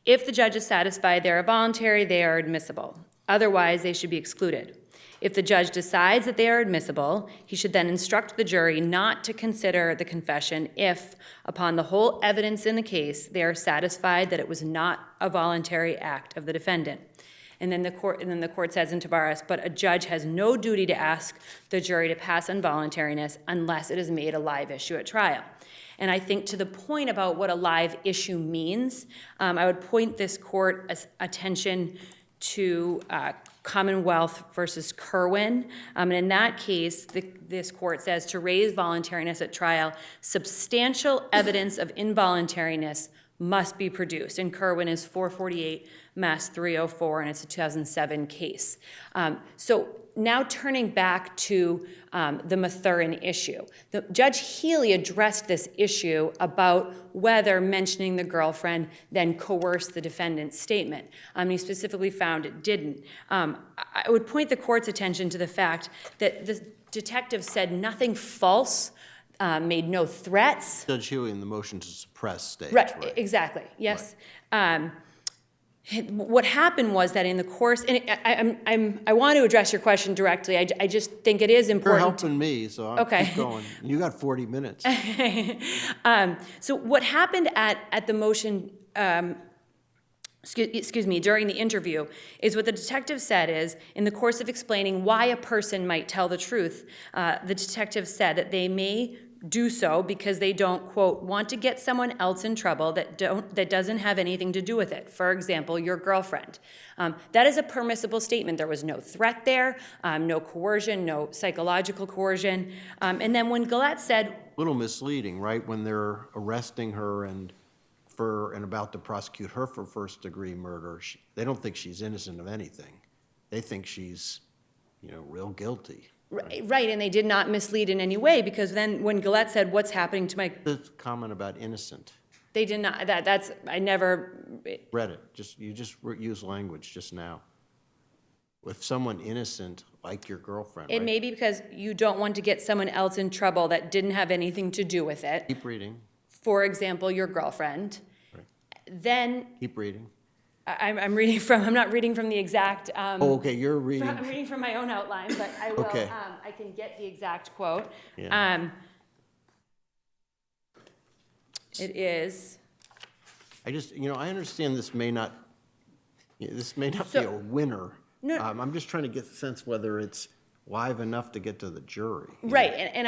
If the judge is satisfied they are voluntary, they are admissible. Otherwise, they should be excluded. If the judge decides that they are admissible, he should then instruct the jury not to consider the confession if, upon the whole evidence in the case, they are satisfied that it was not a voluntary act of the defendant. And then the court says in Tavares, but a judge has no duty to ask the jury to pass on voluntariness unless it is made a live issue at trial. And I think to the point about what a live issue means, I would point this court's attention to Commonwealth versus Kerwin. And in that case, this court says to raise voluntariness at trial, substantial evidence of involuntariness must be produced. And Kerwin is 448 Mass 304, and it's a 2007 case. So now turning back to the Mathurin issue. Judge Healy addressed this issue about whether mentioning the girlfriend then coerced the defendant's statement. He specifically found it didn't. I would point the court's attention to the fact that the detective said nothing false, made no threats. Judge Healy in the motion to suppress stage. Right, exactly, yes. What happened was that in the course, and I want to address your question directly. I just think it is You're important. helping me, so I'll Okay. keep going. You got 40 minutes. So what happened at the motion, excuse me, during the interview, is what the detective said is, in the course of explaining why a person might tell the truth, the detective said that they may do so because they don't, quote, want to get someone else in trouble that doesn't have anything to do with it. For example, your girlfriend. That is a permissible statement. There was no threat there, no coercion, no psychological coercion. And then when Gallett said, Little misleading, right? When they're arresting her and about to prosecute her for first-degree murder, they don't think she's innocent of anything. They think she's, real guilty. right, and they did not mislead in any way, because then when Gallett said, what's happening to my, The comment about innocent, they did not, I never, read it. You just used language just now. If someone innocent, like your girlfriend, it right? may be because you don't want to get someone else in trouble that didn't have anything to do with it. Keep reading. For example, your girlfriend. Right. Then, Keep reading. I'm not reading from the exact, Oh, okay, you're reading. I'm reading from my own outline, but I will, Okay. I can get the exact quote. Yeah. It is, I just, I understand this may not be So- a winner. No. I'm just trying to get the sense whether it's live enough to get to the jury. right, and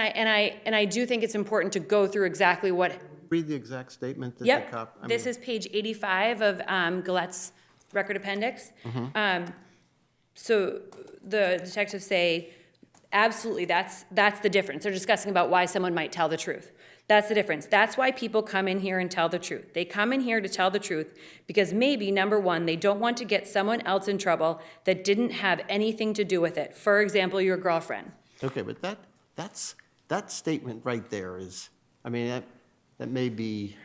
I do think it's important to go through exactly what, Read the exact statement that the yep, cop. I this mean, is page 85 of Gallett's record appendix. Mm-hmm. So the detectives say, absolutely, that's the difference. They're discussing about why someone might tell the truth. That's the difference. That's why people come in here and tell the truth. They come in here to tell the truth because maybe, number one, they don't want to get someone else in trouble that didn't have anything to do with it. For example, your girlfriend. Okay, but that statement right there is, I mean, that may be,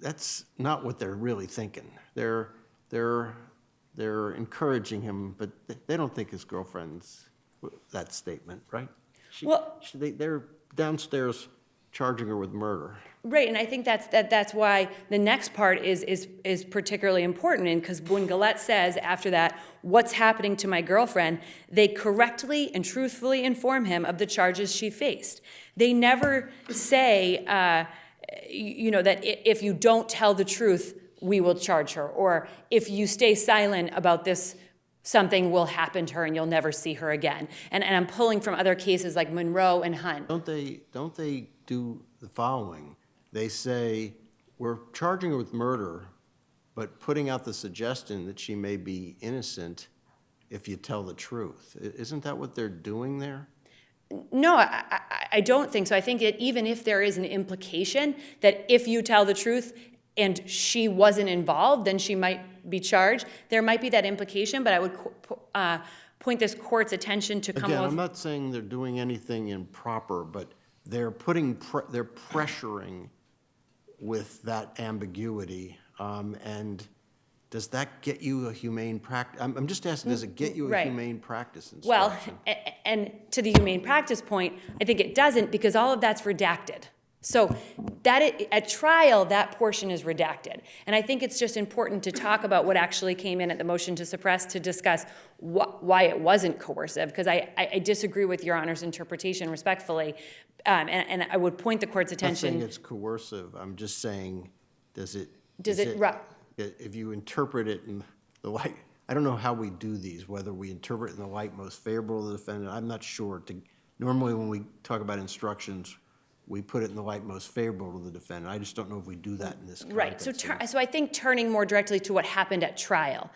that's not what they're really thinking. They're they're encouraging him, but they don't think his girlfriend's that statement, right? Well- They're downstairs charging her with murder. Right, and I think that's why the next part is particularly important, and because when Gallett says after that, "What's happening to my girlfriend?" they correctly and truthfully inform him of the charges she faced. They never say, that if you don't tell the truth, we will charge her, or if you stay silent about this, something will happen to her and you'll never see her again. And I'm pulling from other cases like Monroe and Hunt. Don't they do the following? They say, we're charging her with murder, but putting out the suggestion that she may be innocent if you tell the truth. Isn't that what they're doing there? No, I don't think so. I think that even if there is an implication that if you tell the truth and she wasn't involved, then she might be charged. There might be that implication, but I would point this court's attention to Commonwealth. Again, I'm not saying they're doing anything improper, but they're they're pressuring with that ambiguity. And does that get you a humane practice? I'm just asking, does it get you a Right. humane practice Well, instruction? and to the humane practice point, I think it doesn't because all of that's redacted. So at trial, that portion is redacted. And I think it's just important to talk about what actually came in at the motion to suppress to discuss why it wasn't coercive, because I disagree with Your Honor's interpretation respectfully. And I would point the court's I'm not saying attention. it's coercive. I'm just saying, if you interpret it in the light, I don't know how we do these, whether we interpret it in the light most favorable to the defendant. I'm not sure. Normally, when we talk about instructions, we put it in the light most favorable to the defendant. I just don't know if we do that in this context. Right, so I think turning more directly to what happened at trial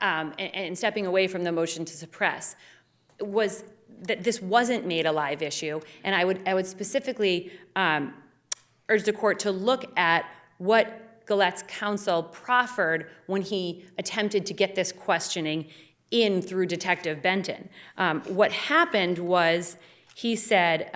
and stepping away from the motion to suppress was that this wasn't made a live issue, and I would specifically urge the court to look at what Gallett's counsel proffered when he attempted to get this questioning in through Detective Benton. What happened was he said,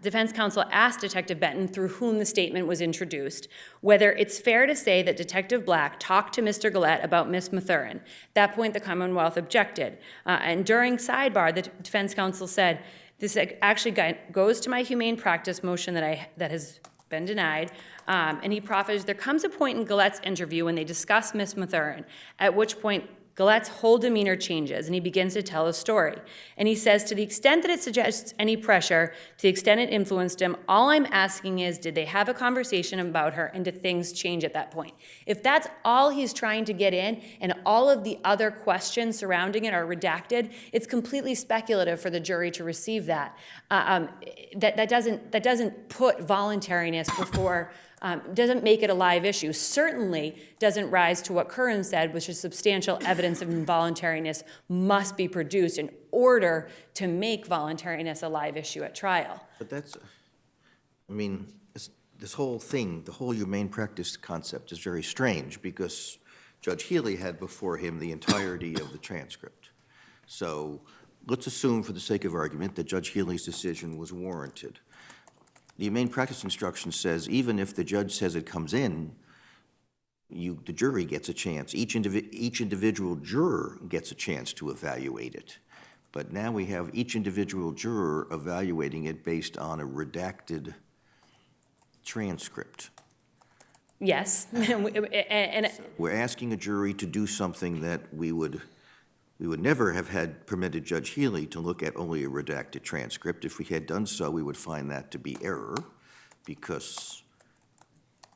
defense counsel asked Detective Benton, through whom the statement was introduced, whether it's fair to say that Detective Black talked to Mr. Gallett about Miss Mathurin. At that point, the Commonwealth objected. And during sidebar, the defense counsel said, this actually goes to my humane practice motion that has been denied. And he proffers, there comes a point in Gallett's interview when they discuss Miss Mathurin, at which point Gallett's whole demeanor changes and he begins to tell a story. And he says, to the extent that it suggests any pressure, to the extent it influenced him, all I'm asking is, did they have a conversation about her and did things change at that point? If that's all he's trying to get in and all of the other questions surrounding it are redacted, it's completely speculative for the jury to receive that. That doesn't put voluntariness before, doesn't make it a live issue. Certainly doesn't rise to what Curran said, which is substantial evidence of involuntariness must be produced in order to make voluntariness a live issue at trial. But that's, I mean, this whole thing, the whole humane practice concept is very strange because Judge Healy had before him the entirety of the transcript. So let's assume for the sake of argument that Judge Healy's decision was warranted. The humane practice instruction says even if the judge says it comes in, the jury gets a chance. Each individual juror gets a chance to evaluate it. But now we have each individual juror evaluating it based on a redacted transcript. Yes, and We're asking a jury to do something that we would never have had permitted Judge Healy to look at only a redacted transcript. If we had done so, we would find that to be error because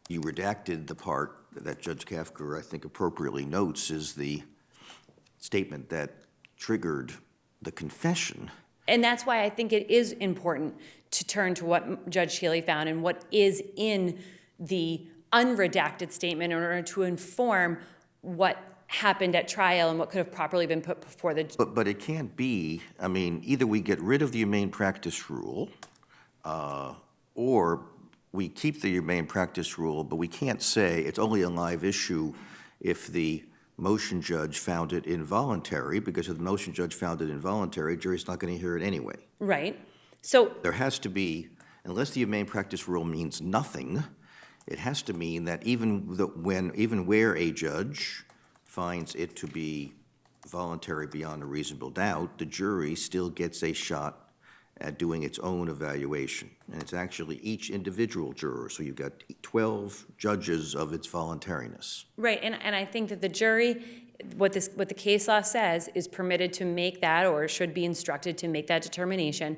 you redacted the part that Judge Kafker, I think, appropriately notes is the statement that triggered the confession. And that's why I think it is important to turn to what Judge Healy found and what is in the unredacted statement in order to inform what happened at trial and what could have properly been put before the judge. But it can't be, I mean, either we get rid of the humane practice rule or we keep the humane practice rule, but we can't say it's only a live issue if the motion judge found it involuntary, because if the motion judge found it involuntary, jury's not going to hear it anyway. Right. So There has to be, unless the humane practice rule means nothing, it has to mean that even where a judge finds it to be voluntary beyond a reasonable doubt, the jury still gets a shot at doing its own evaluation. And it's actually each individual juror, so you've got 12 judges of its voluntariness. Right, and I think that the jury, what the case law says, is permitted to make that, or should be instructed to make that determination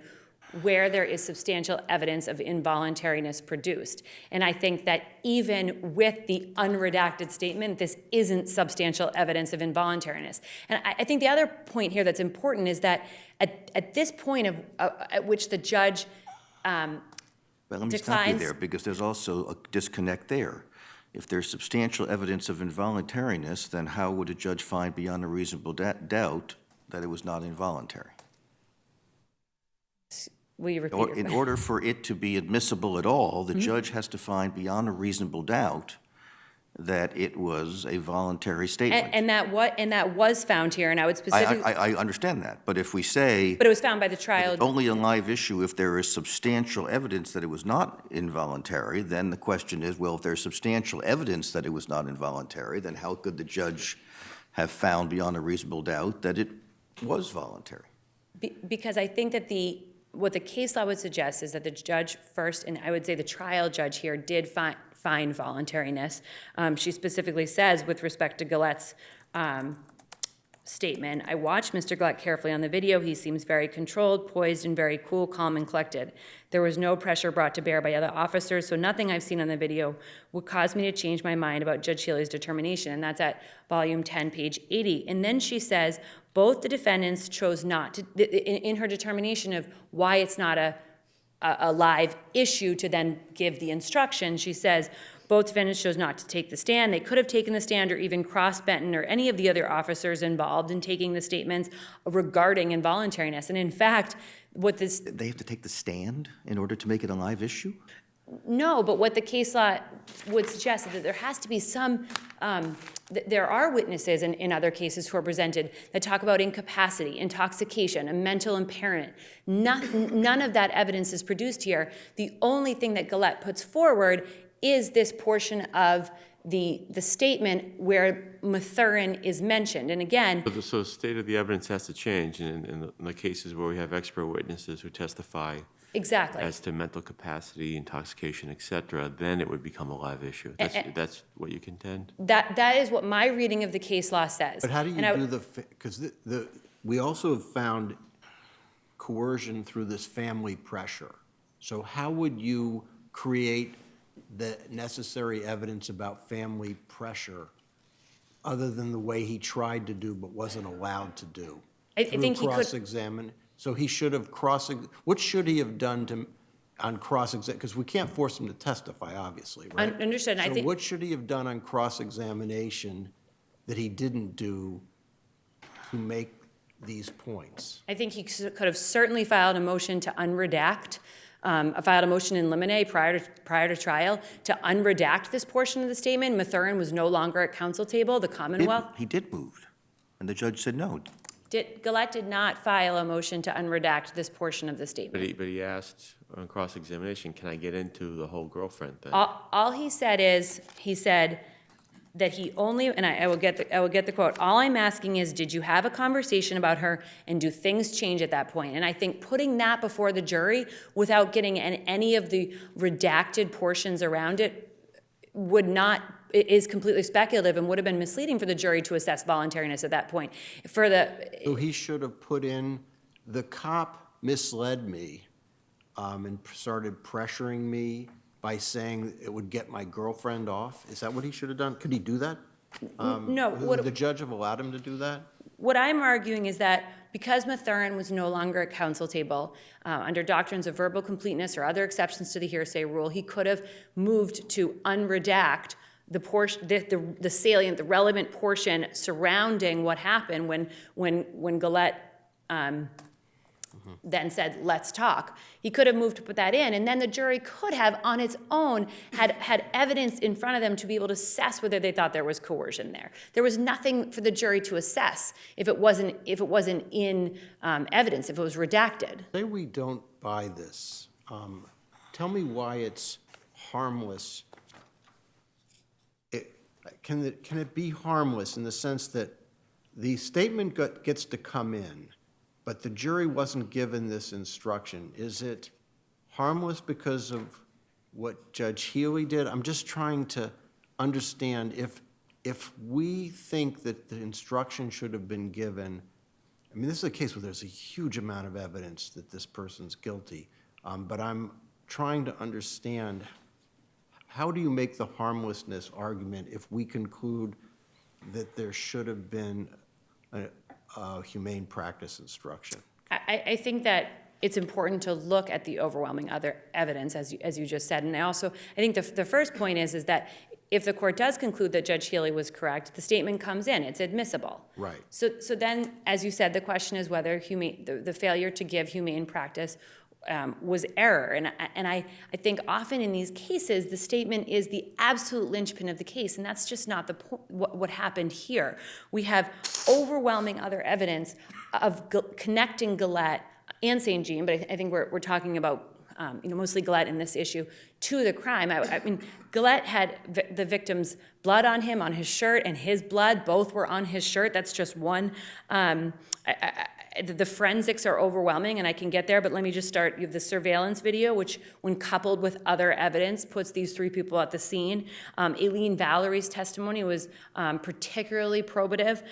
where there is substantial evidence of involuntariness produced. And I think that even with the unredacted statement, this isn't substantial evidence of involuntariness. And I think the other point here that's important is that at this point at which the judge Well, let me stop you there, because there's also a disconnect there. If there's substantial evidence of involuntariness, then how would a judge find beyond a reasonable doubt that it was not involuntary? Will you repeat Or your in order for it to be admissible at all, the judge has to find beyond a reasonable doubt that it was a voluntary statement. and that was found here, and I would specifically, I understand that, but if we say but it was found by the trial. it's only a live issue if there is substantial evidence that it was not involuntary, then the question is, well, if there's substantial evidence that it was not involuntary, then how could the judge have found beyond a reasonable doubt that it was voluntary? Because I think that what the case law would suggest is that the judge first, and I would say the trial judge here, did find voluntariness. She specifically says, with respect to Gallett's statement, I watched Mr. Gallett carefully on the video. He seems very controlled, poised, and very cool, calm, and collected. There was no pressure brought to bear by other officers, so nothing I've seen on the video would cause me to change my mind about Judge Healy's determination, and that's at volume 10, page 80. And then she says, both the defendants chose not to, in her determination of why it's not a live issue to then give the instruction, she says, both defendants chose not to take the stand. They could have taken the stand, or even Cross Benton or any of the other officers involved in taking the statements regarding involuntariness. And in fact, They have to take the stand in order to make it a live issue? No, but what the case law would suggest is that there has to be some, there are witnesses in other cases who are presented that talk about incapacity, intoxication, a mental impairment. None of that evidence is produced here. The only thing that Gallett puts forward is this portion of the statement where Mathurin is mentioned. And again, So the state of the evidence has to change in the cases where we have expert witnesses who testify exactly. as to mental capacity, intoxication, et cetera, then it would become a live issue. That's what you contend? That is what my reading of the case law says. But how do you And do because we also have found coercion through this family pressure. So how would you create the necessary evidence about family pressure other than the way he tried to do but wasn't allowed to do? I think he could. Cross-examine. So he should have what should he have done on cross-exam? Because we can't force him to testify, obviously, right? Understood. So what should he have done on cross-examination that he didn't do to make these points? I think he could have certainly filed a motion to unredact, filed a motion in limine prior to trial to unredact this portion of the statement. Mathurin was no longer at counsel table. The Commonwealth. He did move, and the judge said no. Gallett did not file a motion to unredact this portion of the statement. But he asked on cross-examination, can I get into the whole girlfriend thing? All he said is, he said that he only, and I will get the quote, all I'm asking is, did you have a conversation about her, and do things change at that point? And I think putting that before the jury without getting any of the redacted portions around it is completely speculative and would have been misleading for the jury to assess voluntariness at that point. So he should have put in, the cop misled me and started pressuring me by saying it would get my girlfriend off. Is that what he should have done? Could he do that? No. Would the judge have allowed him to do that? What I'm arguing is that because Mathurin was no longer at counsel table, under doctrines of verbal completeness or other exceptions to the hearsay rule, he could have moved to unredact the portion, the salient, the relevant portion surrounding what happened when Gallett then said, let's talk. He could have moved to put that in, and then the jury could have, on its own, had evidence in front of them to be able to assess whether they thought there was coercion there. There was nothing for the jury to assess if it wasn't in evidence, if it was redacted. Say we don't buy this. Tell me why it's harmless. Can it be harmless in the sense that the statement gets to come in, but the jury wasn't given this instruction. Is it harmless because of what Judge Healy did? I'm just trying to understand if we think that the instruction should have been given. I mean, this is a case where there's a huge amount of evidence that this person's guilty, but I'm trying to understand, how do you make the harmlessness argument if we conclude that there should have been a humane practice instruction? I think that it's important to look at the overwhelming other evidence, as you just said. And I think the first point is that if the court does conclude that Judge Healy was correct, the statement comes in, it's admissible. Right. So then, as you said, the question is whether the failure to give humane practice was error. And I think often in these cases, the statement is the absolute linchpin of the case, and that's just not what happened here. We have overwhelming other evidence of connecting Gallett and St. Jean, but I think we're talking about mostly Gallett in this issue, to the crime. I mean, Gallett had the victim's blood on him, on his shirt, and his blood, both were on his shirt. That's just one. The forensics are overwhelming, and I can get there, but let me just start. You have the surveillance video, which, when coupled with other evidence, puts these three people at the scene. Aileen Valerie's testimony was particularly probative.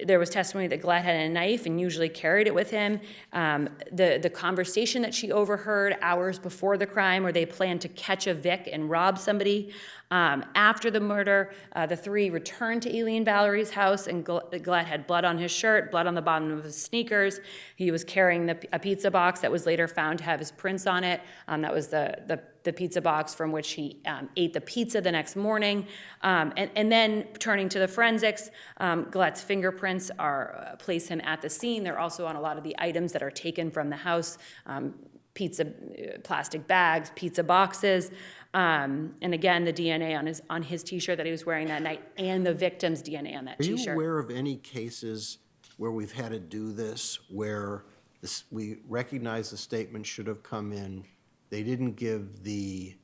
There was testimony that Gallett had a knife and usually carried it with him. The conversation that she overheard hours before the crime, where they planned to catch a Vic and rob somebody. After the murder, the three returned to Aileen Valerie's house, and Gallett had blood on his shirt, blood on the bottom of his sneakers. He was carrying a pizza box that was later found to have his prints on it. That was the pizza box from which he ate the pizza the next morning. And then turning to the forensics, Gallett's fingerprints place him at the scene. They're also on a lot of the items that are taken from the house, plastic bags, pizza boxes. And again, the DNA on his T-shirt that he was wearing that night, and the victim's DNA on that T-shirt. Are you aware of any cases where we've had to do this, where we recognize the statement should have come in, they didn't give the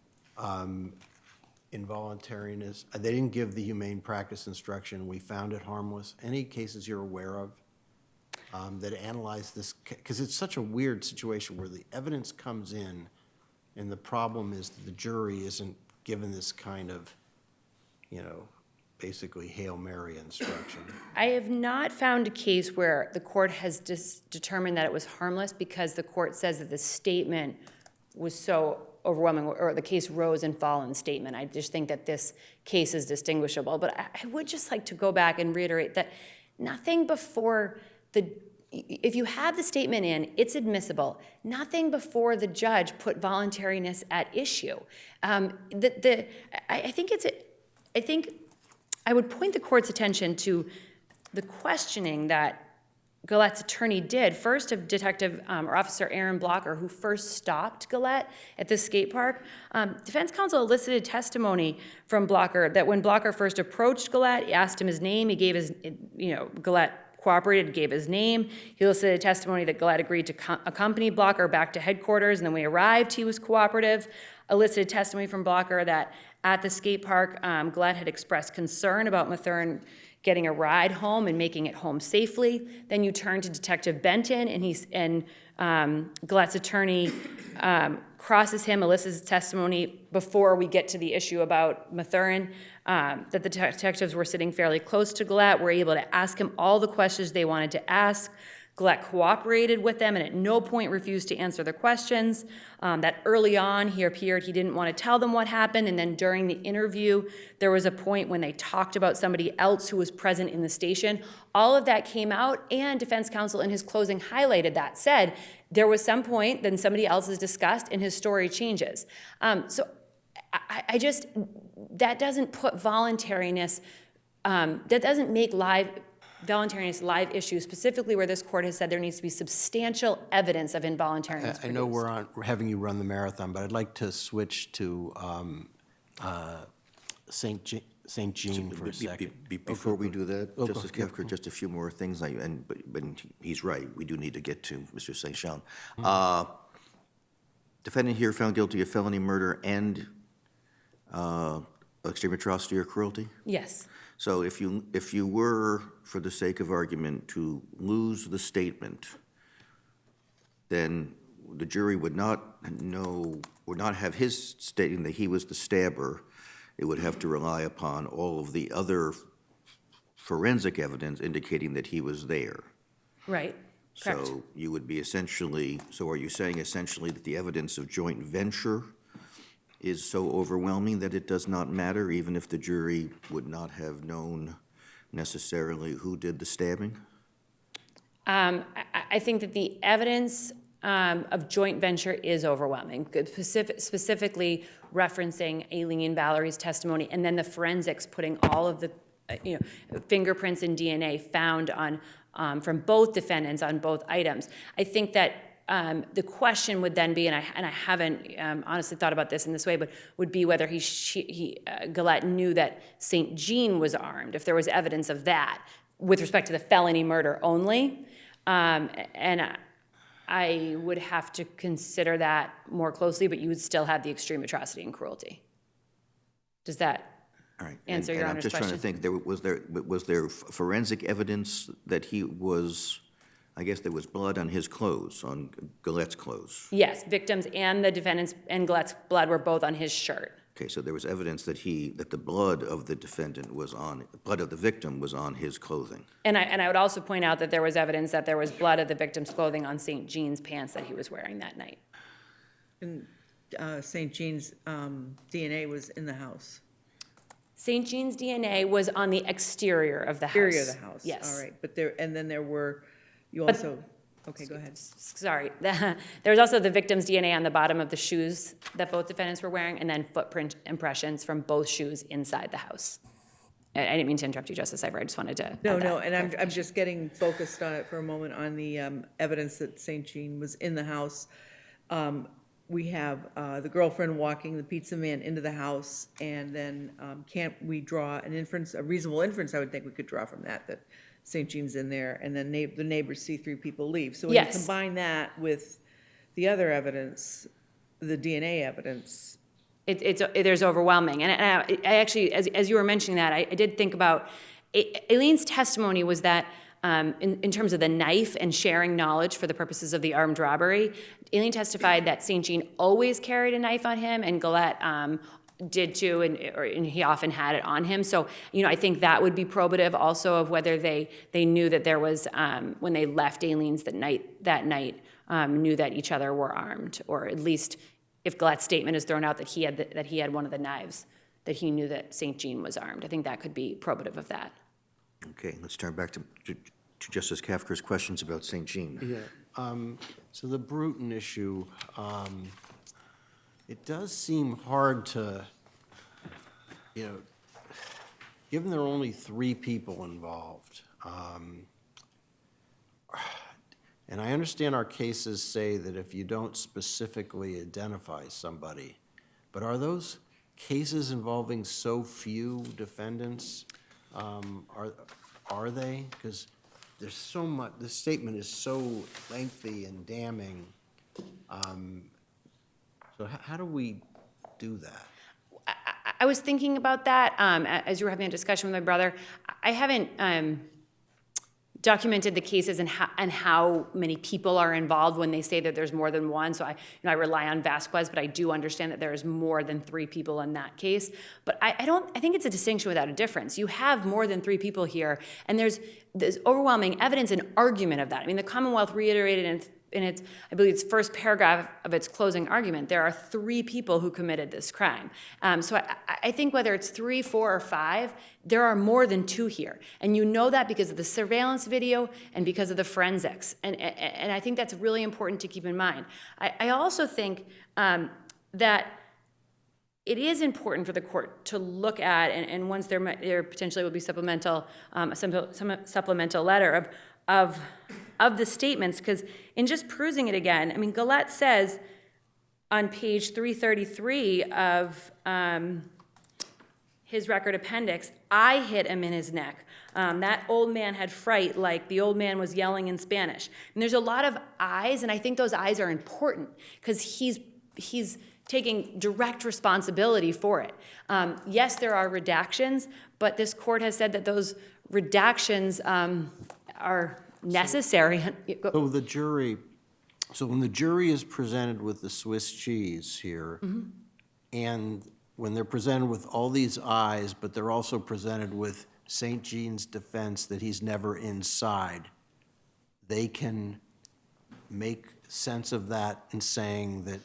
involuntariness, they didn't give the humane practice instruction, we found it harmless? Any cases you're aware of that analyze this? Because it's such a weird situation where the evidence comes in, and the problem is that the jury isn't given this kind of, basically Hail Mary instruction. I have not found a case where the court has determined that it was harmless because the court says that the statement was so overwhelming, or the case rose and fall in the statement. I just think that this case is distinguishable. But I would just like to go back and reiterate that nothing before if you have the statement in, it's admissible. Nothing before the judge put voluntariness at issue. I think I would point the court's attention to the questioning that Gallett's attorney did, first of Detective or Officer Aaron Blocker, who first stopped Gallett at the skate park. Defense counsel elicited testimony from Blocker that when Blocker first approached Gallett, he asked him his name, he gave his, Gallett cooperated, gave his name. He elicited testimony that Gallett agreed to accompany Blocker back to headquarters, and then when he arrived, he was cooperative. Elicited testimony from Blocker that at the skate park, Gallett had expressed concern about Mathern getting a ride home and making it home safely. Then you turn to Detective Benton, and Gallett's attorney crosses him, elicits testimony before we get to the issue about Mathern, that the detectives were sitting fairly close to Gallett, were able to ask him all the questions they wanted to ask. Gallett cooperated with them and at no point refused to answer the questions. That early on, he appeared he didn't want to tell them what happened, and then during the interview, there was a point when they talked about somebody else who was present in the station. All of that came out, and defense counsel in his closing highlighted that, said there was some point, then somebody else is discussed, and his story changes. So I just, that doesn't put voluntariness, that doesn't make voluntariness live issue, specifically where this court has said there needs to be substantial evidence of involuntariness. I know we're having you run the marathon, but I'd like to switch to St. Jean for a second. Before we do that, Justice Kefker, just a few more things, but he's right, we do need to get to Mr. St. Jean. Defendant here found guilty of felony murder and extreme atrocity or cruelty? Yes. So if you were, for the sake of argument, to lose the statement, then the jury would not have his stating that he was the stabber. It would have to rely upon all of the other forensic evidence indicating that he was there. Right. Correct. So you would be essentially, so are you saying essentially that the evidence of joint venture is so overwhelming that it does not matter, even if the jury would not have known necessarily who did the stabbing? I think that the evidence of joint venture is overwhelming, specifically referencing Aileen Valerie's testimony, and then the forensics putting all of the fingerprints and DNA found on from both defendants on both items. I think that the question would then be, and I haven't honestly thought about this in this way, but would be whether Gallett knew that St. Jean was armed, if there was evidence of that with respect to the felony murder only. And I would have to consider that more closely, but you would still have the extreme atrocity and cruelty. Does that All right. answer your Honor's question? I'm just trying to think, was there forensic evidence that he was, I guess there was blood on his clothes, on Gallett's clothes? Yes, victims and the defendants and Gallett's blood were both on his shirt. Okay, so there was evidence that the blood of the defendant was on, blood of the victim was on his clothing. And I would also point out that there was evidence that there was blood of the victim's clothing on St. Jean's pants that he was wearing that night. And St. Jean's DNA was in the house. St. Jean's DNA was on the exterior of the house. Exterior of the house. Yes. All right, but there were, you also, okay, go ahead. Sorry. There was also the victim's DNA on the bottom of the shoes that both defendants were wearing, and then footprint impressions from both shoes inside the house. I didn't mean to interrupt you, Justice Ivor. I just wanted to. No, add no, that and I'm clarification. just getting focused on it for a moment on the evidence that St. Jean was in the house. We have the girlfriend walking the pizza man into the house, and then can't we draw an inference, a reasonable inference, I would think we could draw from that St. Jean's in there, and then the neighbors see three people leave. So when you Yes. combine that with the other evidence, the DNA evidence. There's overwhelming. And I actually, as you were mentioning that, I did think about, Aileen's testimony was that in terms of the knife and sharing knowledge for the purposes of the armed robbery, Aileen testified that St. Jean always carried a knife on him, and Gallett did too, and he often had it on him. So, I think that would be probative also of whether they knew that there was, when they left Aileen's that night, knew that each other were armed, or at least if Gallett's statement is thrown out that he had one of the knives, that he knew that St. Jean was armed. I think that could be probative of that. Okay, let's turn back to Justice Kafker's questions about St. Jean. Yeah, so the Bruton issue, it does seem hard to, given there are only 3 people involved, and I understand our cases say that if you don't specifically identify somebody, but are those cases involving so few defendants? Are they? Because there's so much, the statement is so lengthy and damning. So how do we do that? I was thinking about that as you were having a discussion with my brother. I haven't documented the cases and how many people are involved when they say that there's more than one. So I rely on Vasquez, but I do understand that there is more than 3 people in that case. But I think it's a distinction without a difference. You have more than 3 people here, and there's overwhelming evidence and argument of that. I mean, the Commonwealth reiterated in its, I believe its first paragraph of its closing argument, there are 3 people who committed this crime. So I think whether it's 3, 4, or 5, there are more than 2 here. And you know that because of the surveillance video and because of the forensics. And I think that's really important to keep in mind. I also think that it is important for the court to look at, and once there potentially will be supplemental letter of the statements, because in just perusing it again, I mean, Gallett says on page 333 of his record appendix, I hit him in his neck. That old man had fright, like the old man was yelling in Spanish. And there's a lot of I's, and I think those I's are important because he's taking direct responsibility for it. Yes, there are redactions, but this court has said that those redactions are necessary. So the jury, so when the jury is presented with the Swiss cheese here, and when they're presented with all these eyes, but they're also presented with St. Jean's defense that he's never inside, they can make sense of that in saying that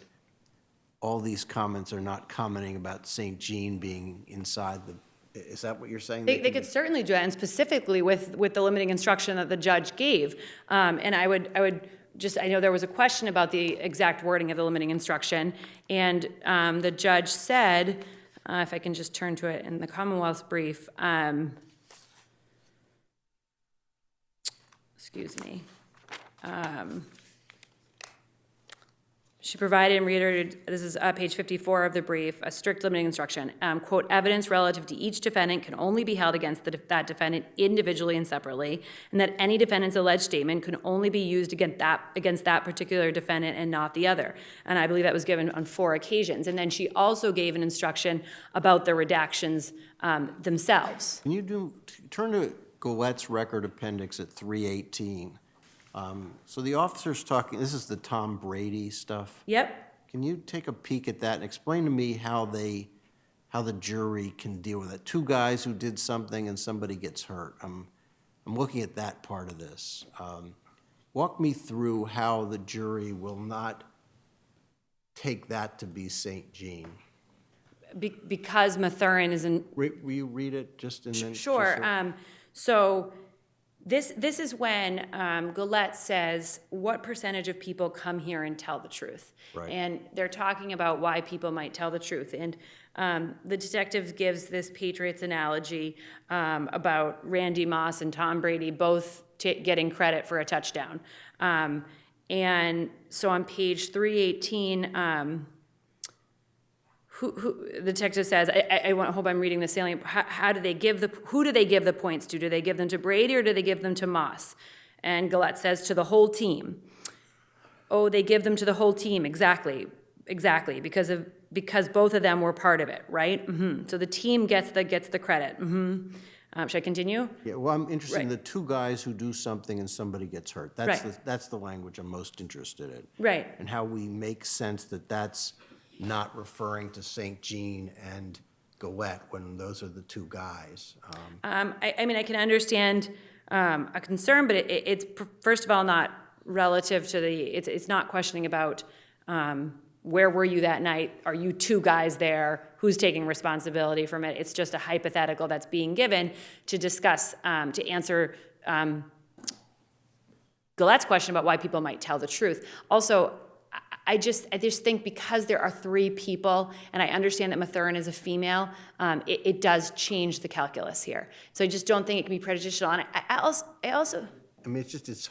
all these comments are not commenting about St. Jean being inside the, is that what you're saying? They could certainly do that, and specifically with the limiting instruction that the judge gave. And I would just, I know there was a question about the exact wording of the limiting instruction, and the judge said, if I can just turn to it in the Commonwealth's brief, excuse me. She provided and reiterated, this is page 54 of the brief, a strict limiting instruction. Quote, evidence relative to each defendant can only be held against that defendant individually and separately, and that any defendant's alleged statement can only be used against that particular defendant and not the other. And I believe that was given on 4 occasions. And then she also gave an instruction about the redactions themselves. Can you turn to Gallett's record appendix at 318. So the officer's talking, this is the Tom Brady stuff. Yep. Can you take a peek at that and explain to me how the jury can deal with it? 2 guys who did something and somebody gets hurt. I'm looking at that part of this. Walk me through how the jury will not take that to be St. Jean. Because Mathurin is in. Will you read it just and then? Sure. So this is when Gallett says, what percentage of people come here and tell the truth? Right. And they're talking about why people might tell the truth. And the detective gives this Patriots analogy about Randy Moss and Tom Brady both getting credit for a touchdown. And so on page 318, who the detective says, I hope I'm reading the salient, who do they give the points to? Do they give them to Brady or do they give them to Moss? And Gallett says, to the whole team. Oh, they give them to the whole team, exactly, because both of them were part of it, right? So the team gets the credit. Should I continue? Yeah, well, I'm interested in Right. the 2 guys who do something and somebody gets hurt. That's the language I'm most interested in. Right. And how we make sense that that's not referring to St. Jean and Gallett when those are the 2 guys. I mean, I can understand a concern, but it's first of all not relative to it's not questioning about where were you that night? Are you 2 guys there? Who's taking responsibility from it? It's just a hypothetical that's being given to discuss, to answer Gallett's question about why people might tell the truth. Also, I just think because there are 3 people, and I understand that Mathurin is a female, it does change the calculus here. So I just don't think it can be prejudicial. And I also. I mean, it's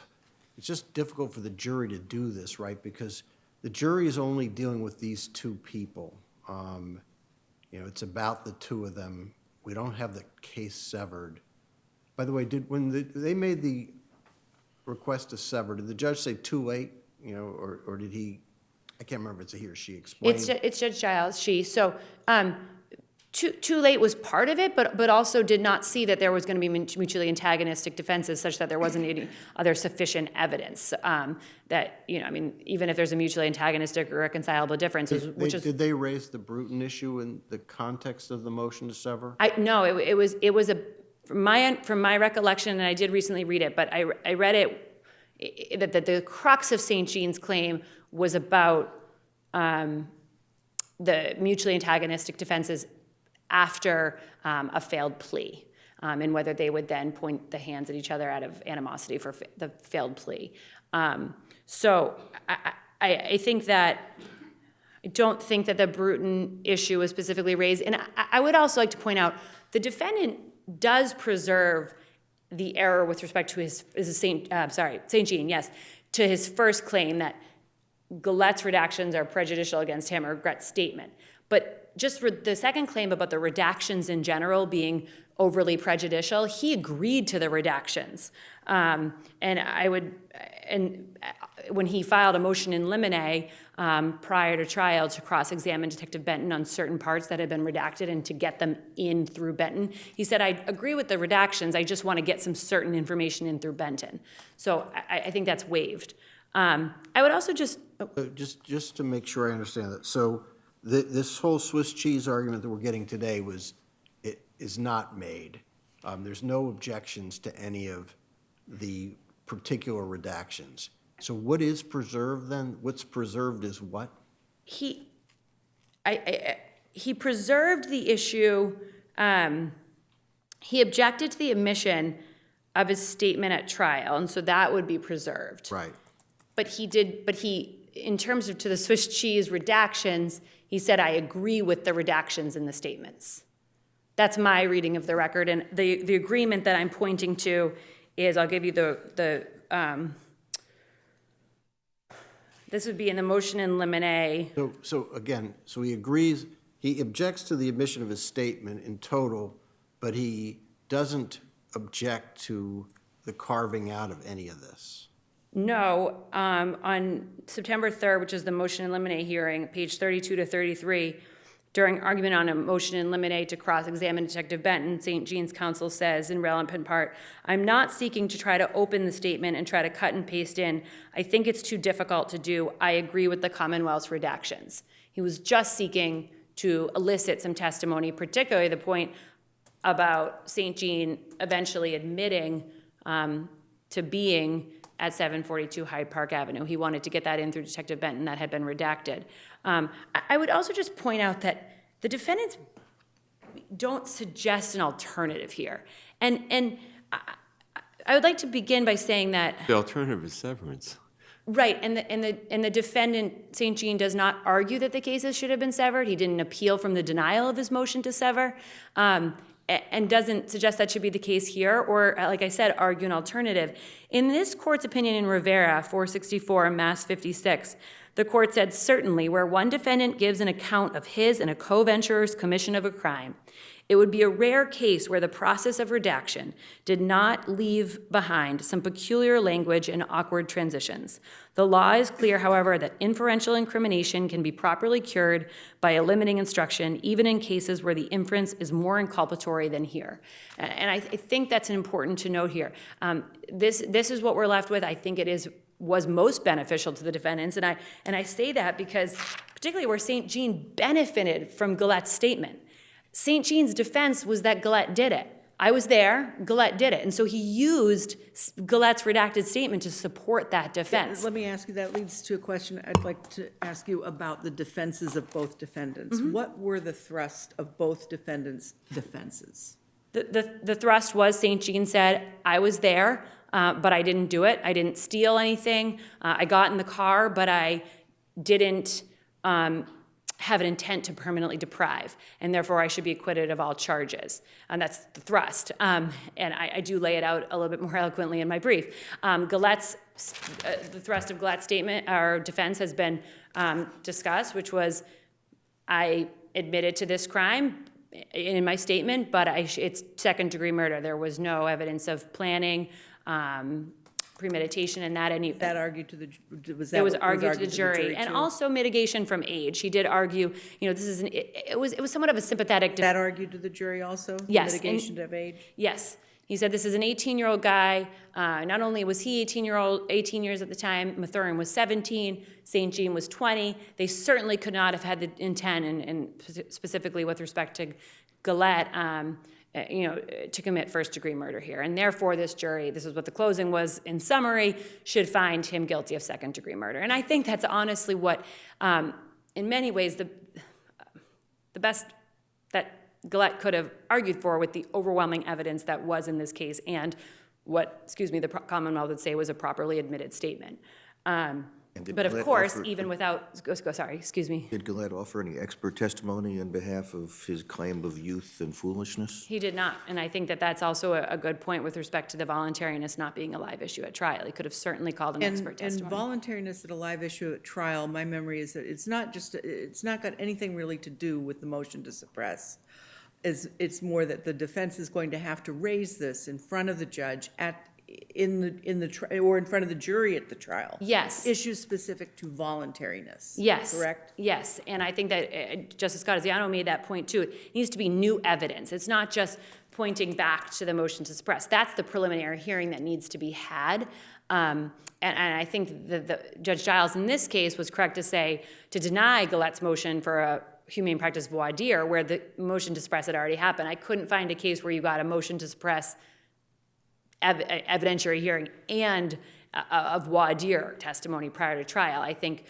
just difficult for the jury to do this, right? Because the jury is only dealing with these 2 people. It's about the 2 of them. We don't have the case severed. By the way, when they made the request to sever, did the judge say too late? Or did he? I can't remember if it's a he or she explained. It's Judge Giles, she. So too late was part of it, but also did not see that there was going to be mutually antagonistic defenses such that there wasn't any other sufficient evidence that, even if there's a mutually antagonistic or reconcilable difference, Did they raise the Bruton issue in the context of the motion to sever? No, it was from my recollection, and I did recently read it, but I read it, that the crux of St. Jean's claim was about the mutually antagonistic defenses after a failed plea, and whether they would then point the hands at each other out of animosity for the failed plea. So I think that, I don't think that the Bruton issue was specifically raised. And I would also like to point out, the defendant does preserve the error with respect to St. Jean, yes, to his first claim that Gallett's redactions are prejudicial against him, or Gallett's statement. But just for the second claim about the redactions in general being overly prejudicial, he agreed to the redactions. And when he filed a motion in limine prior to trial to cross-examine Detective Benton on certain parts that had been redacted and to get them in through Benton, he said, I agree with the redactions, I just want to get some certain information in through Benton. So I think that's waived. I would also just, Just to make sure I understand that, so this whole Swiss cheese argument that we're getting today is not made. There's no objections to any of the particular redactions. So what is preserved then? What's preserved is what? he preserved the issue, he objected to the omission of his statement at trial, and so that would be preserved. Right. But in terms of to the Swiss cheese redactions, he said, I agree with the redactions in the statements. That's my reading of the record, and the agreement that I'm pointing to is, I'll give you this would be in the motion in limine. So again, so he agrees, he objects to the omission of his statement in total, but he doesn't object to the carving out of any of this. No, on September 3rd, which is the motion in limine hearing, page 32 to 33, during argument on a motion in limine to cross-examine Detective Benton, St. Jean's counsel says in relevant part, I'm not seeking to try to open the statement and try to cut and paste in. I think it's too difficult to do. I agree with the Commonwealth's redactions. He was just seeking to elicit some testimony, particularly the point about St. Jean eventually admitting to being at 742 Hyde Park Avenue. He wanted to get that in through Detective Benton that had been redacted. I would also just point out that the defendants don't suggest an alternative here. And I would like to begin by saying that... The alternative is severance. Right, and the defendant, St. Jean, does not argue that the cases should have been severed. He didn't appeal from the denial of his motion to sever. And doesn't suggest that should be the case here, or, like I said, argue an alternative. In this court's opinion in Rivera, 464, Mass 56, the court said, certainly, where one defendant gives an account of his and a co-venturer's commission of a crime, it would be a rare case where the process of redaction did not leave behind some peculiar language and awkward transitions. The law is clear, however, that inferential incrimination can be properly cured by a limiting instruction, even in cases where the inference is more inculpatory than here. And I think that's important to note here. This is what we're left with. I think it was most beneficial to the defendants, and I say that because particularly where St. Jean benefited from Gallett's statement. St. Jean's defense was that Gallett did it. I was there, Gallett did it. And so he used Gallett's redacted statement to support that defense. Let me ask you, that leads to a question I'd like to ask you about the defenses of both defendants. What were the thrust of both defendants' defenses? The thrust was St. Jean said, I was there, but I didn't do it. I didn't steal anything. I got in the car, but I didn't have an intent to permanently deprive, and therefore I should be acquitted of all charges. And that's the thrust. And I do lay it out a little bit more eloquently in my brief. The thrust of Gallett's statement, our defense has been discussed, which was I admitted to this crime in my statement, but it's second-degree murder. There was no evidence of planning, premeditation, and That argued to the was that it was what argued to the jury, and too? also mitigation from age. He did argue, this is it was somewhat of a sympathetic. That argued to the jury also. Yes, Mitigation of age. Yes, he said this is an 18-year-old guy. Not only was he 18 years at the time, Mathurin was 17, St. Jean was 20. They certainly could not have had the intent, and specifically with respect to Gallett, to commit first-degree murder here. And therefore, this jury, this is what the closing was in summary, should find him guilty of second-degree murder. And I think that's honestly what, in many ways, the best that Gallett could have argued for with the overwhelming evidence that was in this case and what, the Commonwealth would say was a properly admitted statement. And did But of Gallett course, offer- even without, sorry, excuse me. Did Gallett offer any expert testimony on behalf of his claim of youth and foolishness? He did not, and I think that that's also a good point with respect to the voluntariness not being a live issue at trial. He could have certainly called an expert And testimony. voluntariness at a live issue at trial, my memory is that it's not got anything really to do with the motion to suppress. It's more that the defense is going to have to raise this in front of the judge or in front of the jury at the trial. Yes. Issues specific to voluntariness. Yes. Correct? Yes, and I think that Justice Scott made that point too. It needs to be new evidence. It's not just pointing back to the motion to suppress. That's the preliminary hearing that needs to be had. And I think that Judge Giles in this case was correct to deny Gallett's motion for a humane practice voir dire where the motion to suppress had already happened. I couldn't find a case where you got a motion to suppress evidentiary hearing and a voir dire testimony prior to trial. I think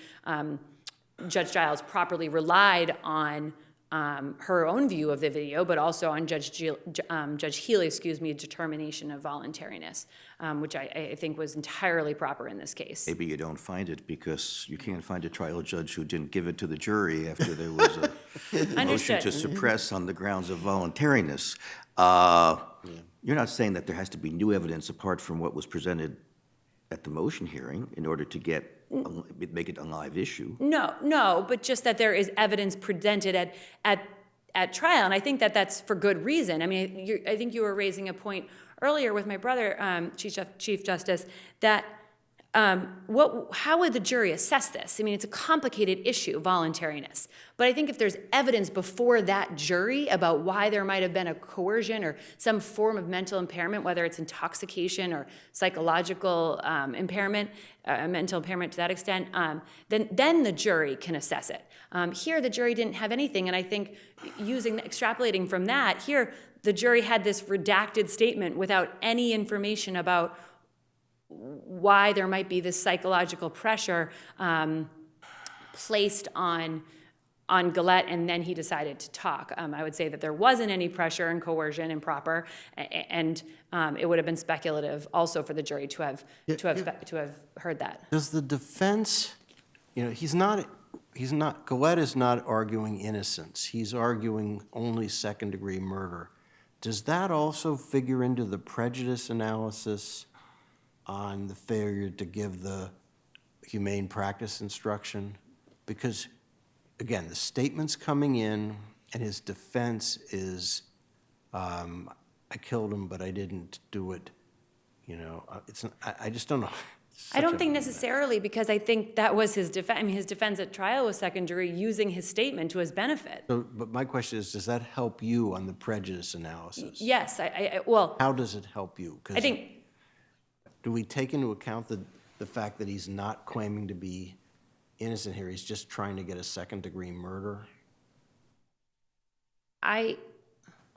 Judge Giles properly relied on her own view of the video, but also on Judge Healy's, determination of voluntariness, which I think was entirely proper in this case. Maybe you don't find it because you can't find a trial judge who didn't give it to the jury after there was a motion Understood. to suppress on the grounds of voluntariness. You're not saying that there has to be new evidence apart from what was presented at the motion hearing in order to make it a live issue? No, but just that there is evidence presented at trial, and I think that that's for good reason. I mean, I think you were raising a point earlier with my brother, Chief Justice, that how would the jury assess this? I mean, it's a complicated issue, voluntariness. But I think if there's evidence before that jury about why there might have been a coercion or some form of mental impairment, whether it's intoxication or psychological impairment, mental impairment to that extent, then the jury can assess it. Here, the jury didn't have anything, and I think extrapolating from that, here, the jury had this redacted statement without any information about why there might be this psychological pressure placed on Gallett, and then he decided to talk. I would say that there wasn't any pressure and coercion improper, and it would have been speculative also for the jury to have heard that. Does the defense, Gallett is not arguing innocence. He's arguing only second-degree murder. Does that also figure into the prejudice analysis on the failure to give the humane practice instruction? Because, again, the statement's coming in, and his defense is, I killed him, but I didn't do it. I just don't know. I don't think necessarily, because I think that was his defense. I mean, his defense at trial was second degree, using his statement to his benefit. But my question is, does that help you on the prejudice analysis? Yes, well, How does it help you? 'Cause I think, do we take into account the fact that he's not claiming to be innocent here? He's just trying to get a second-degree murder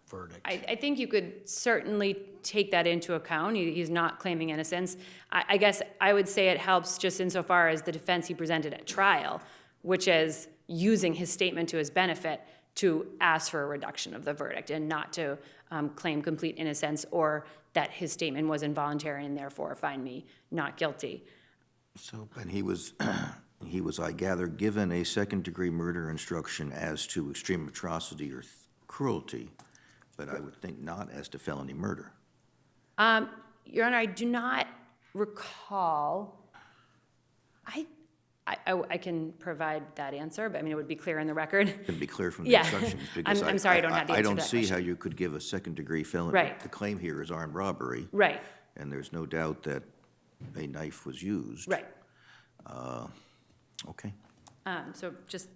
verdict. I think you could certainly take that into account. He's not claiming innocence. I guess I would say it helps just insofar as the defense he presented at trial, which is using his statement to his benefit to ask for a reduction of the verdict and not to claim complete innocence or that his statement was involuntary and therefore find me not guilty. And he was, I gather, given a second-degree murder instruction as to extreme atrocity or cruelty, but I would think not as to felony murder. Your Honor, I do not recall. I can provide that answer, but I mean, it would be clear in the record. It can be clear from the Yeah. instructions. because I'm sorry, I don't have the answer to I don't that see how question. you could give a second-degree felony. Right. The claim here is armed robbery. Right, And there's no doubt that a knife was used. right. Okay. So just,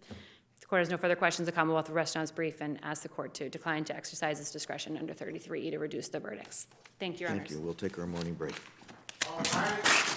if the court has no further questions, the Commonwealth will rest on its brief and ask the court to decline to exercise its discretion under 33E to reduce the verdicts. Thank you, Your Honors. Thank you. We'll take our morning break. All right.